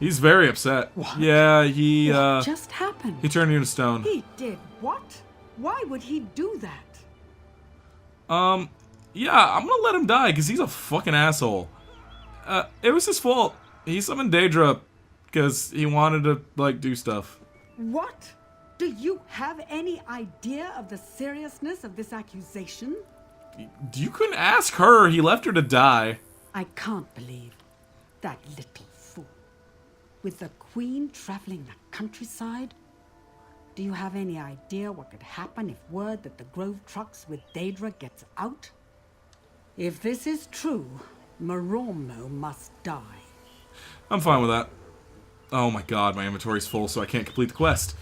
He's very upset. What? Yeah, he What just happened? he turned you into stone. He did what? Why would he do that? Yeah, I'm gonna let him die because he's a fucking asshole. It was his fault. He summoned Daedra because he wanted to, like, do stuff. What? Do you have any idea of the seriousness of this accusation? You couldn't ask her. He left her to die. I can't believe that little fool. With the Queen traveling the countryside? Do you have any idea what could happen if word that the Grove trucks with Daedra gets out? If this is true, Moromo must die. I'm fine with that. Oh my god, my inventory's full, so I can't complete the quest.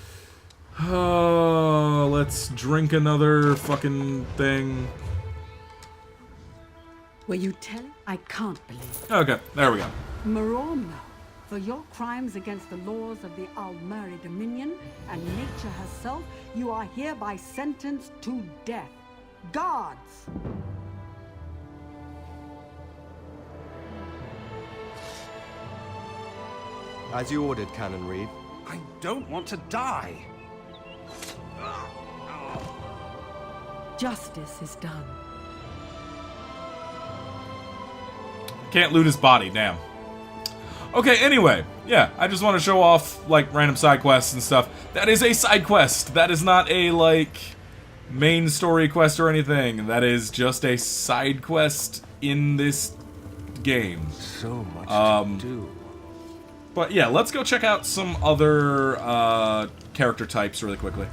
Oh, let's drink another fucking thing. Will you tell? I can't believe it. Okay, there we go. Moromo, for your crimes against the laws of the Almeri Dominion and nature herself, you are hereby sentenced to death. Guards! As you ordered, Cannon Reeve. I don't want to die. Justice is done. Can't loot his body, damn. Okay, anyway, yeah, I just want to show off, like, random side quests and stuff. That is a side quest. That is not a, like, main story quest or anything. That is just a side quest in this game. So much to do. But yeah, let's go check out some other character types really quickly.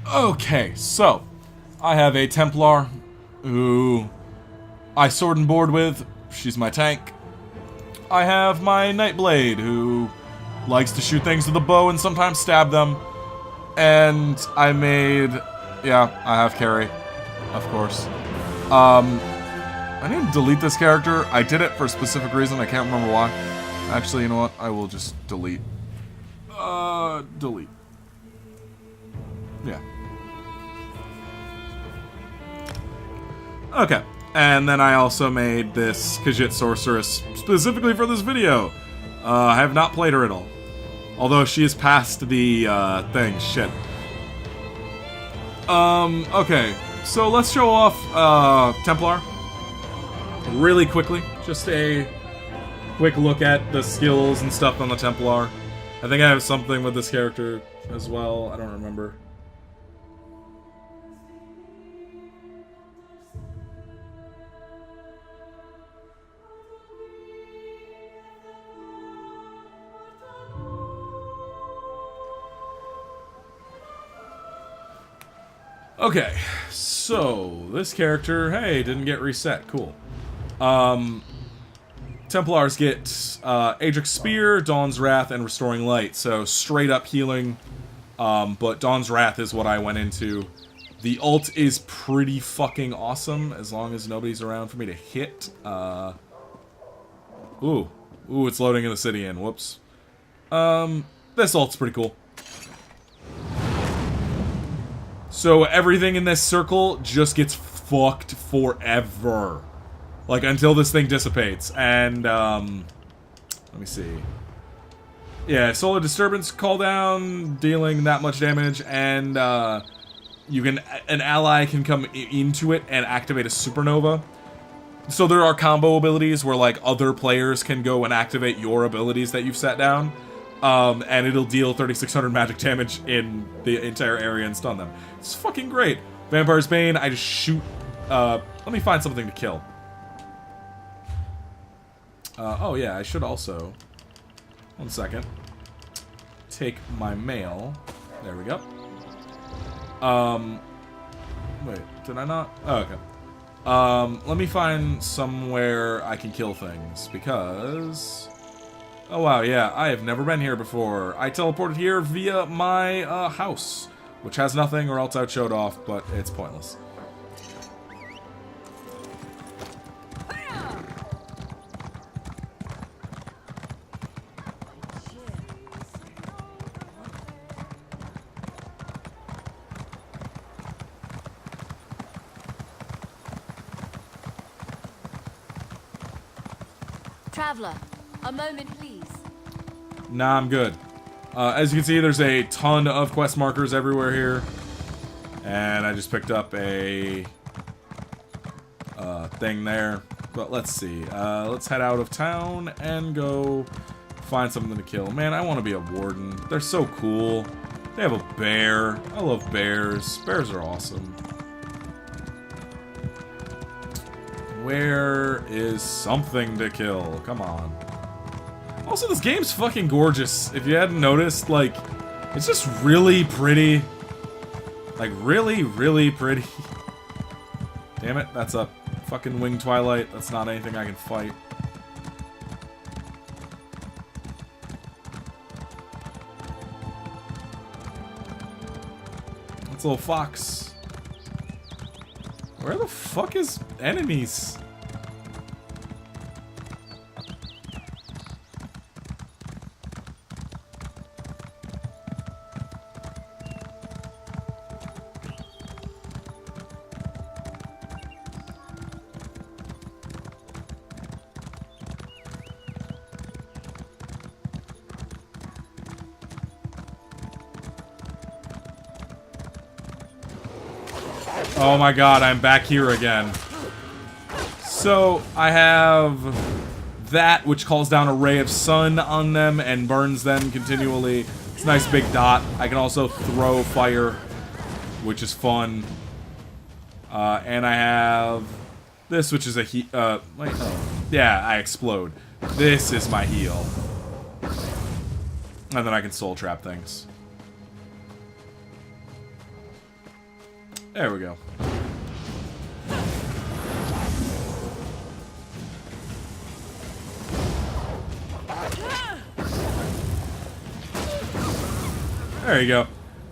Okay, so I have a Templar who I sword and board with. She's my tank. I have my Nightblade who likes to shoot things with a bow and sometimes stab them. And I made, yeah, I have Carrie, of course. I need to delete this character. I did it for a specific reason. I can't remember why. Actually, you know what? I will just delete. Delete. Yeah. Okay, and then I also made this Khajiit Sorceress specifically for this video. I have not played her at all. Although she is past the thing. Shit. Okay, so let's show off Templar really quickly. Just a quick look at the skills and stuff on the Templar. I think I have something with this character as well. I don't remember. Okay, so this character, hey, didn't get reset. Cool. Templars get Aedric Spear, Dawn's Wrath, and Restoring Light. So straight up healing. But Dawn's Wrath is what I went into. The ult is pretty fucking awesome as long as nobody's around for me to hit. Ooh, it's loading in the city in. Whoops. This ult's pretty cool. So everything in this circle just gets fucked forever. Like, until this thing dissipates. And, let me see. Yeah, solar disturbance call down, dealing that much damage, and an ally can come into it and activate a supernova. So there are combo abilities where like other players can go and activate your abilities that you've set down, and it'll deal 3,600 magic damage in the entire area and stun them. It's fucking great. Vampire's Bane, I just shoot. Let me find something to kill. Oh yeah, I should also. 1 second. Take my mail. There we go. Wait, did I not? Oh, okay. Let me find somewhere I can kill things, because... Oh wow, yeah, I have never been here before. I teleported here via my, house, which has nothing, or else I'd showed off, but it's pointless. Traveler, a moment, please. Nah, I'm good. As you can see, there's a ton of quest markers everywhere here. And I just picked up a thing there. But let's see. Let's head out of town and go find something to kill. Man, I want to be a warden. They're so cool. They have a bear. I love bears. Bears are awesome. Where is something to kill? Come on. Also, this game's fucking gorgeous. If you hadn't noticed, like, it's just really pretty. Like, really, really pretty. Damn it, that's a fucking Winged Twilight. That's not anything I can fight. That's a little fox. Where the fuck is enemies? Oh my god, I'm back here again. So, I have that, which calls down a ray of sun on them and burns them continually. It's a nice big dot. I can also throw fire, which is fun. And I have this, which is a wait, oh. Yeah, I explode. This is my heal. And then I can soul trap things. There we go. There you go.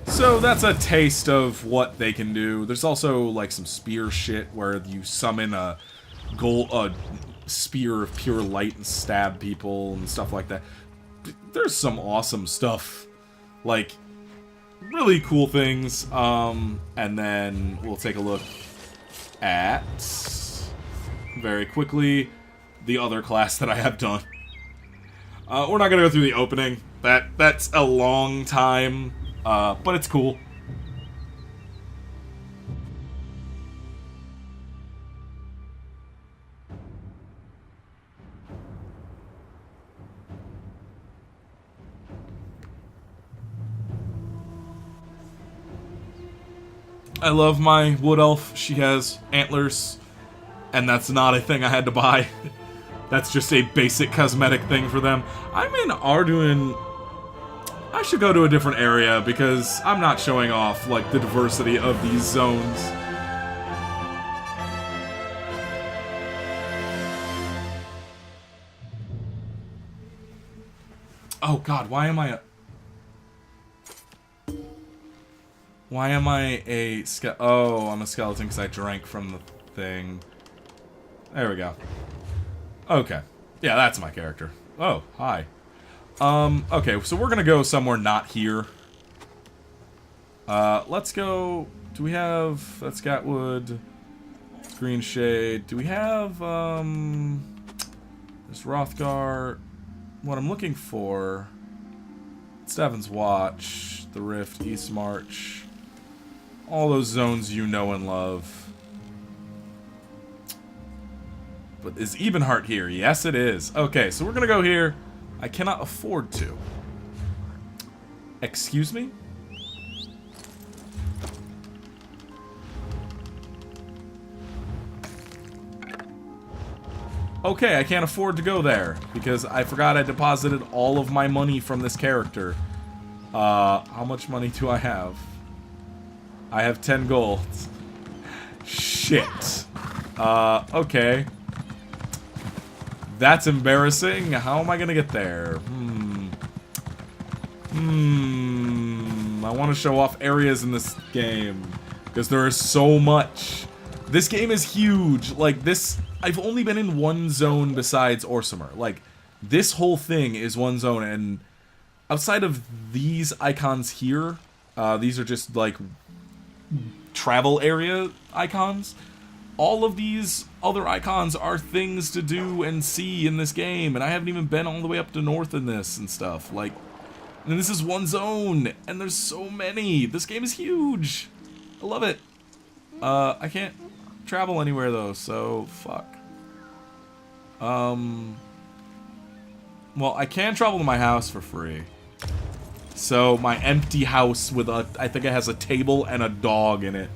So that's a taste of what they can do. There's also like some spear shit where you summon a spear of pure light and stab people and stuff like that. There's some awesome stuff. Like, really cool things. And then we'll take a look at, very quickly, the other class that I have done. We're not gonna go through the opening. That's a long time, but it's cool. I love my wood elf. She has antlers, and that's not a thing I had to buy. That's just a basic cosmetic thing for them. I'm in Arduin. I should go to a different area because I'm not showing off like the diversity of these zones. Oh god, why am I a oh, I'm a skeleton because I drank from the thing. There we go. Okay. Yeah, that's my character. Oh, hi. Okay, so we're gonna go somewhere not here. Let's go... Do we have... That's Gatwood. Green Shade. Do we have, this Rothgar... What I'm looking for Steven's Watch, the Rift, East March, all those zones you know and love. But is Ebenheart here? Yes, it is. Okay, so we're gonna go here. I cannot afford to. Excuse me? Okay, I can't afford to go there because I forgot I deposited all of my money from this character. How much money do I have? I have 10 gold. Shit. Okay. That's embarrassing. How am I gonna get there? I want to show off areas in this game because there is so much. This game is huge. Like, this... I've only been in one zone besides Orsimer. Like, this whole thing is one zone, and outside of these icons here, these are just, like, travel area icons. All of these other icons are things to do and see in this game, and I haven't even been all the way up to north in this and stuff. Like, and this is one zone, and there's so many. This game is huge. I love it. I can't travel anywhere though, so fuck. Well, I can travel to my house for free. So my empty house with a, I think it has a table and a dog in it.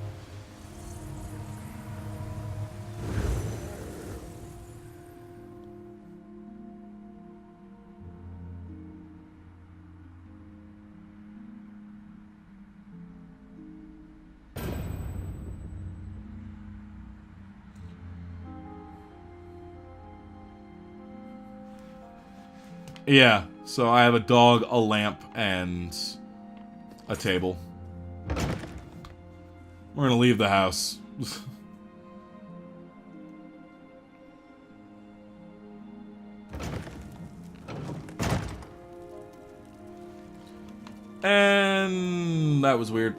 Yeah, so I have a dog, a lamp, and a table. We're gonna leave the house. And that was weird.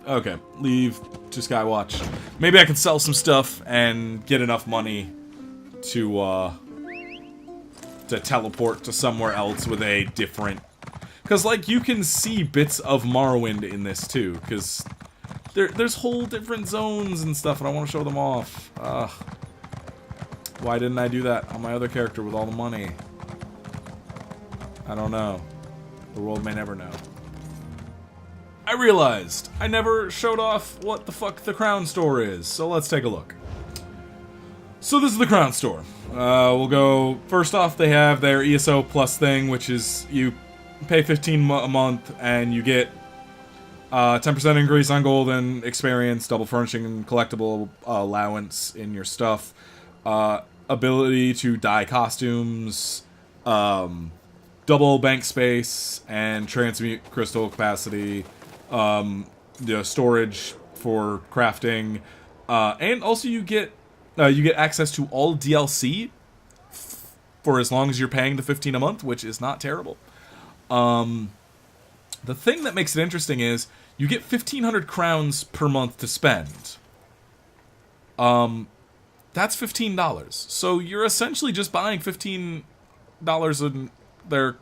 Okay, leave to Skywatch. Maybe I can sell some stuff and get enough money to teleport to somewhere else with a different... Because, like, you can see bits of Morrowind in this, too. Because there's whole different zones and stuff, and I want to show them off. Why didn't I do that on my other character with all the money? I don't know. The world may never know. I realized I never showed off what the fuck the Crown Store is, so let's take a look. So this is the Crown Store. We'll go, first off, they have their ESO Plus thing, which is you pay $15 a month and you get 10% increase on gold and experience, double furnishing and collectible allowance in your stuff, ability to dye costumes, double bank space and transmute crystal capacity, storage for crafting, and also you get access to all DLC for as long as you're paying the $15 a month, which is not terrible. The thing that makes it interesting is you get 1,500 crowns per month to spend. That's $15. So you're essentially just buying $15 in their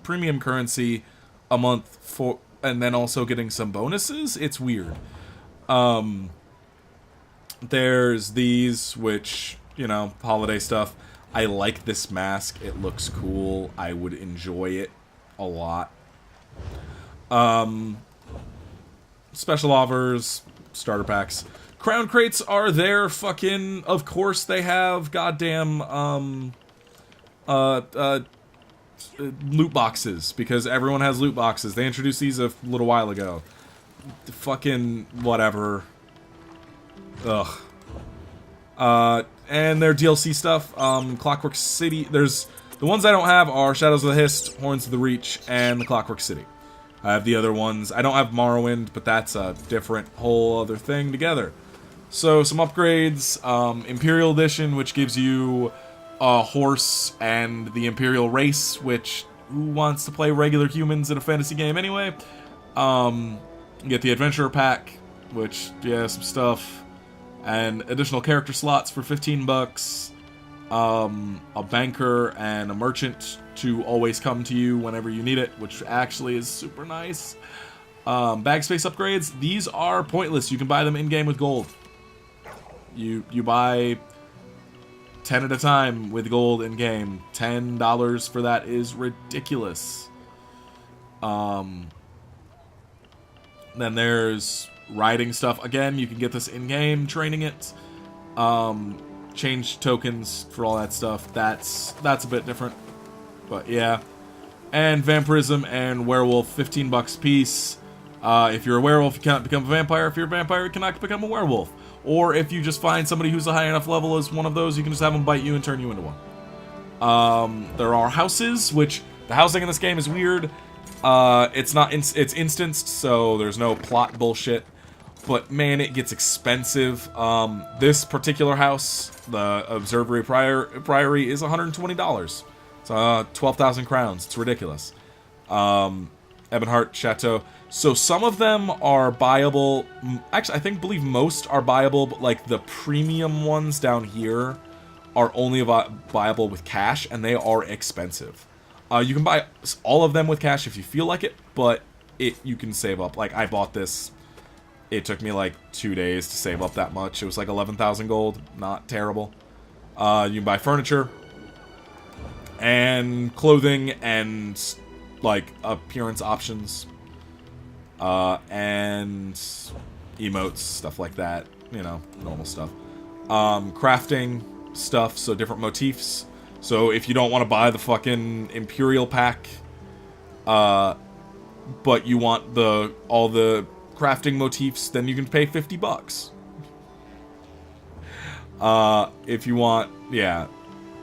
premium currency a month for, and then also getting some bonuses. It's weird. There's these, which, you know, holiday stuff. I like this mask. It looks cool. I would enjoy it a lot. Special offers, starter packs. Crown crates are there, fucking, of course they have goddamn, loot boxes, because everyone has loot boxes. They introduced these a little while ago. Fucking whatever. Ugh. And their DLC stuff, Clockwork City. There's the ones I don't have are Shadows of the Hist, Horns of the Reach, and the Clockwork City. I have the other ones. I don't have Morrowind, but that's a different whole other thing together. So some upgrades, Imperial Edition, which gives you a horse and the Imperial race, which who wants to play regular humans in a fantasy game anyway? You get the Adventurer Pack, which, yeah, some stuff. And additional character slots for $15. a banker and a merchant to always come to you whenever you need it, which actually is super nice. Bag space upgrades, these are pointless. You can buy them in-game with gold. You buy 10 at a time with gold in-game. $10 for that is ridiculous. Then there's riding stuff. Again, you can get this in-game, training it. Change tokens for all that stuff. That's a bit different. But yeah. And vampirism and werewolf, 15 bucks a piece. If you're a werewolf, you cannot become a vampire. If you're a vampire, you cannot become a werewolf. Or if you just find somebody who's a high enough level as one of those, you can just have them bite you and turn you into one. There are houses, which the housing in this game is weird. It's not it's instanced, so there's no plot bullshit. But man, it gets expensive. This particular house, the Observatory Priory, is $120. It's 12,000 crowns. It's ridiculous. Ebonheart Chateau. So some of them are buyable. Actually, believe most are buyable, but like the premium ones down here are only buyable with cash, and they are expensive. You can buy all of them with cash if you feel like it, but you can save up. Like, I bought this. It took me like 2 days to save up that much. It was like 11,000 gold. Not terrible. You can buy furniture and clothing and like appearance options. And emotes, stuff like that. You know, normal stuff. Crafting stuff, so different motifs. So if you don't want to buy the fucking Imperial pack, but you want all the crafting motifs, then you can pay 50 bucks. If you want, yeah,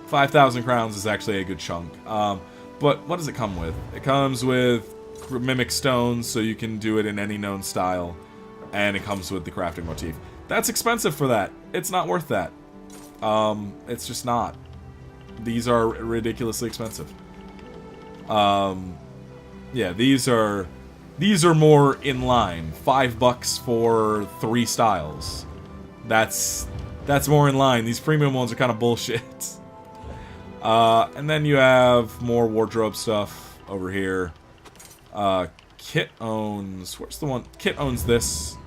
5,000 crowns is actually a good chunk. But what does it come with? It comes with mimic stones, so you can do it in any known style, and it comes with the crafting motif. That's expensive for that. It's not worth that. It's just not. These are ridiculously expensive. Yeah, these are more in line. $5 for 3 styles. That's more in line. These premium ones are kind of bullshit. And then you have more wardrobe stuff over here. Kit owns... Where's the one? Kit owns this.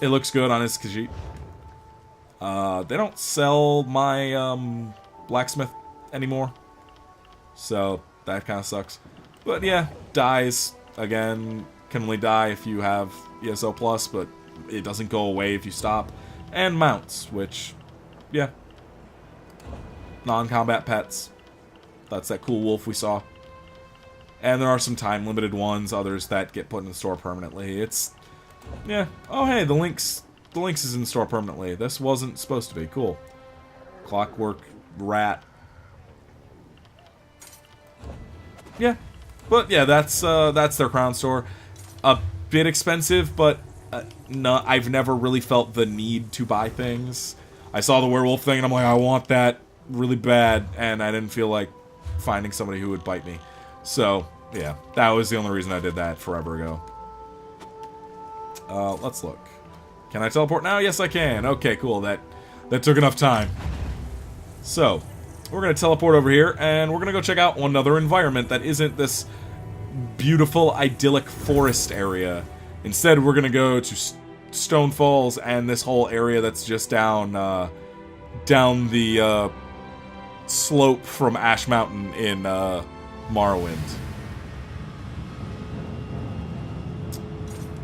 It looks good on his Khajiit. They don't sell my blacksmith anymore. So that kind of sucks. But yeah, dyes. Again, can only die if you have ESO+, but it doesn't go away if you stop. And mounts, which, yeah. Non-combat pets. That's that cool wolf we saw. And there are some time-limited ones, others that get put in the store permanently. It's, yeah. Oh, hey, the Lynx is in the store permanently. This wasn't supposed to be. Cool. Clockwork rat. Yeah. But, yeah, that's their crown store. A bit expensive, but no, I've never really felt the need to buy things. I saw the werewolf thing, and I'm like, I want that really bad, and I didn't feel like finding somebody who would bite me. So, yeah, that was the only reason I did that forever ago. Let's look. Can I teleport now? Yes, I can. Okay, cool. That took enough time. So, we're going to teleport over here, and we're going to go check out another environment that isn't this beautiful, idyllic forest area. Instead, we're going to go to Stone Falls and this whole area that's just down the slope from Ash Mountain in Morrowind.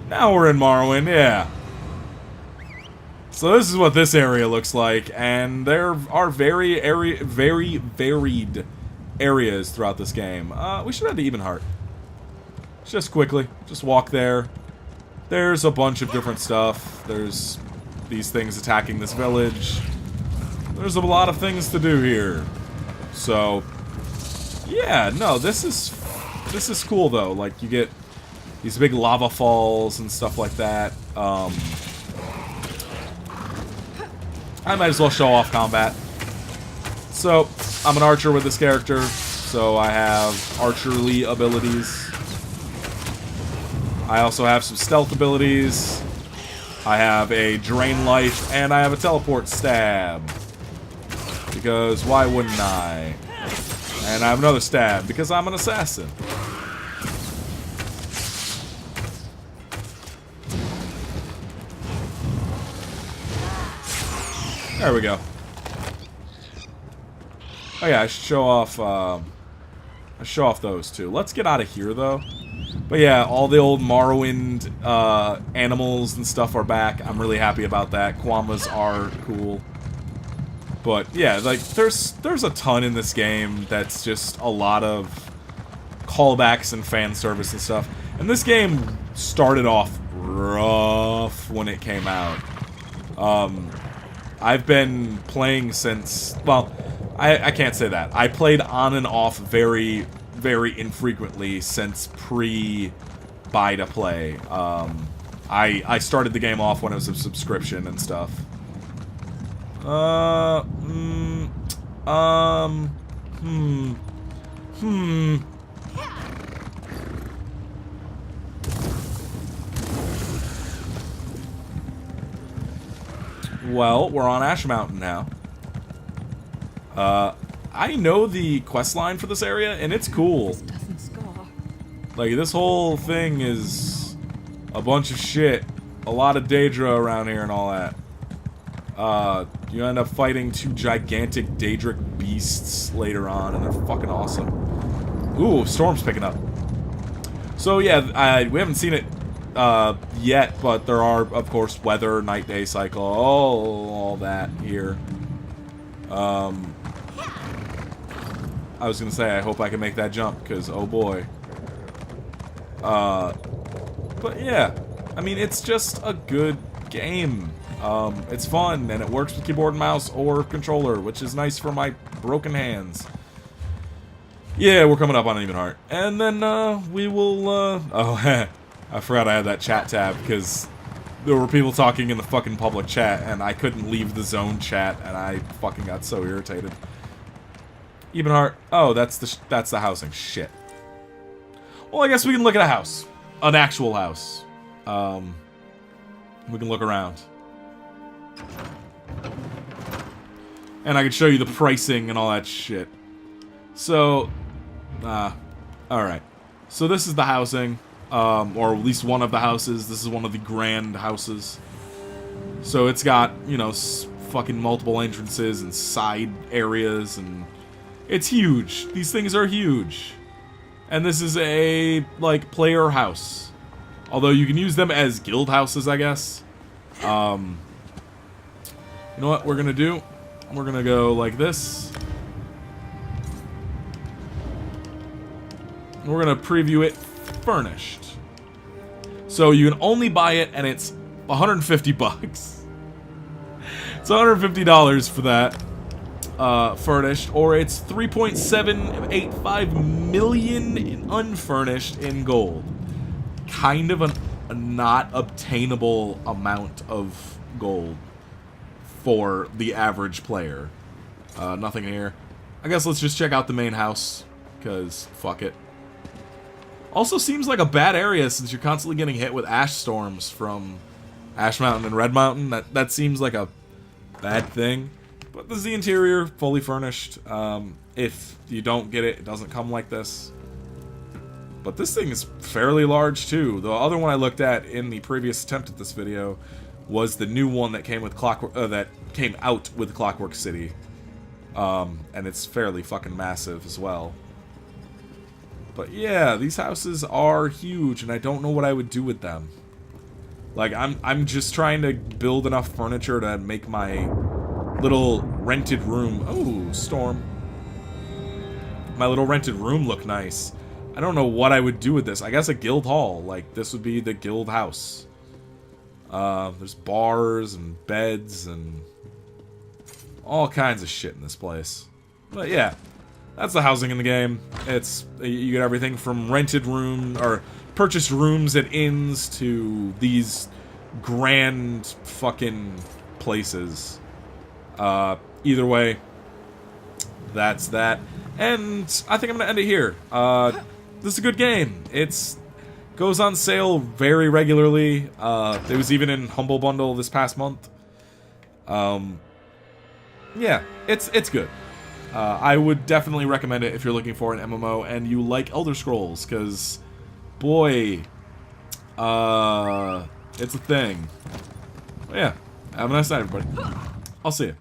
Now we're in Morrowind, yeah. So this is what this area looks like, and there are very varied areas throughout this game. We should head to Ebonheart. Just quickly, just walk there. There's a bunch of different stuff. There's these things attacking this village. There's a lot of things to do here. So, yeah, no, this is cool though. Like, you get these big lava falls and stuff like that. I might as well show off combat. So, I'm an archer with this character, so I have archerly abilities. I also have some stealth abilities. I have a drain life, and I have a teleport stab. Because why wouldn't I? And I have another stab because I'm an assassin. There we go. Oh yeah, I should show off those two. Let's get out of here though. But yeah, all the old Morrowind animals and stuff are back. I'm really happy about that. Quamas are cool. But yeah, like there's a ton in this game that's just a lot of callbacks and fan service and stuff. And this game started off rough when it came out. I've been playing since, well, I can't say that. I played on and off very, very infrequently since pre-buy to play. I started the game off when it was a subscription and stuff. Well, we're on Ash Mountain now. I know the quest line for this area, and it's cool. Like, this whole thing is a bunch of shit. A lot of Daedra around here and all that. You end up fighting two gigantic Daedric beasts later on, and they're fucking awesome. Ooh, storm's picking up. So yeah, we haven't seen it yet, but there are, of course, weather, night-day cycle, all that here. I was gonna say, I hope I can make that jump, because, oh boy. But yeah, I mean, it's just a good game. It's fun, and it works with keyboard and mouse or controller, which is nice for my broken hands. Yeah, we're coming up on Evenheart. And then, we will, oh, I forgot I had that chat tab, because there were people talking in the fucking public chat, and I couldn't leave the zone chat, and I fucking got so irritated. Evenheart. Oh, that's the housing. Shit. Well, I guess we can look at a house. An actual house. We can look around. And I can show you the pricing and all that shit. So, alright. So this is the housing. Or at least one of the houses. This is one of the grand houses. So it's got, you know, fucking multiple entrances and side areas, and it's huge. These things are huge. And this is a, like, player house. Although you can use them as guild houses, I guess. You know what we're gonna do? We're gonna go like this. We're gonna preview it furnished. So you can only buy it, and it's 150 bucks. It's $150 for that. Furnished, or it's 3.785 million in unfurnished in gold. Kind of a not obtainable amount of gold for the average player. Nothing here. I guess let's just check out the main house, because fuck it. Also seems like a bad area since you're constantly getting hit with ash storms from Ash Mountain and Red Mountain. That seems like a bad thing. But this is the interior, fully furnished. If you don't get it, it doesn't come like this. But this thing is fairly large too. The other one I looked at in the previous attempt at this video was the new one that came with that came out with Clockwork City. And it's fairly fucking massive as well. But yeah, these houses are huge, and I don't know what I would do with them. Like, I'm just trying to build enough furniture to make my little rented room. Oh, storm. My little rented room look nice. I don't know what I would do with this. I guess a guild hall. Like, this would be the guild house. There's bars and beds and all kinds of shit in this place. But yeah, that's the housing in the game. It's, you get everything from rented room, or purchased rooms at inns, to these grand fucking places. Either way, that's that. And I think I'm gonna end it here. This is a good game. It's goes on sale very regularly. It was even in Humble Bundle this past month. yeah, it's good. I would definitely recommend it if you're looking for an MMO and you like Elder Scrolls, because, boy, it's a thing. But yeah, have a nice night, everybody. I'll see you.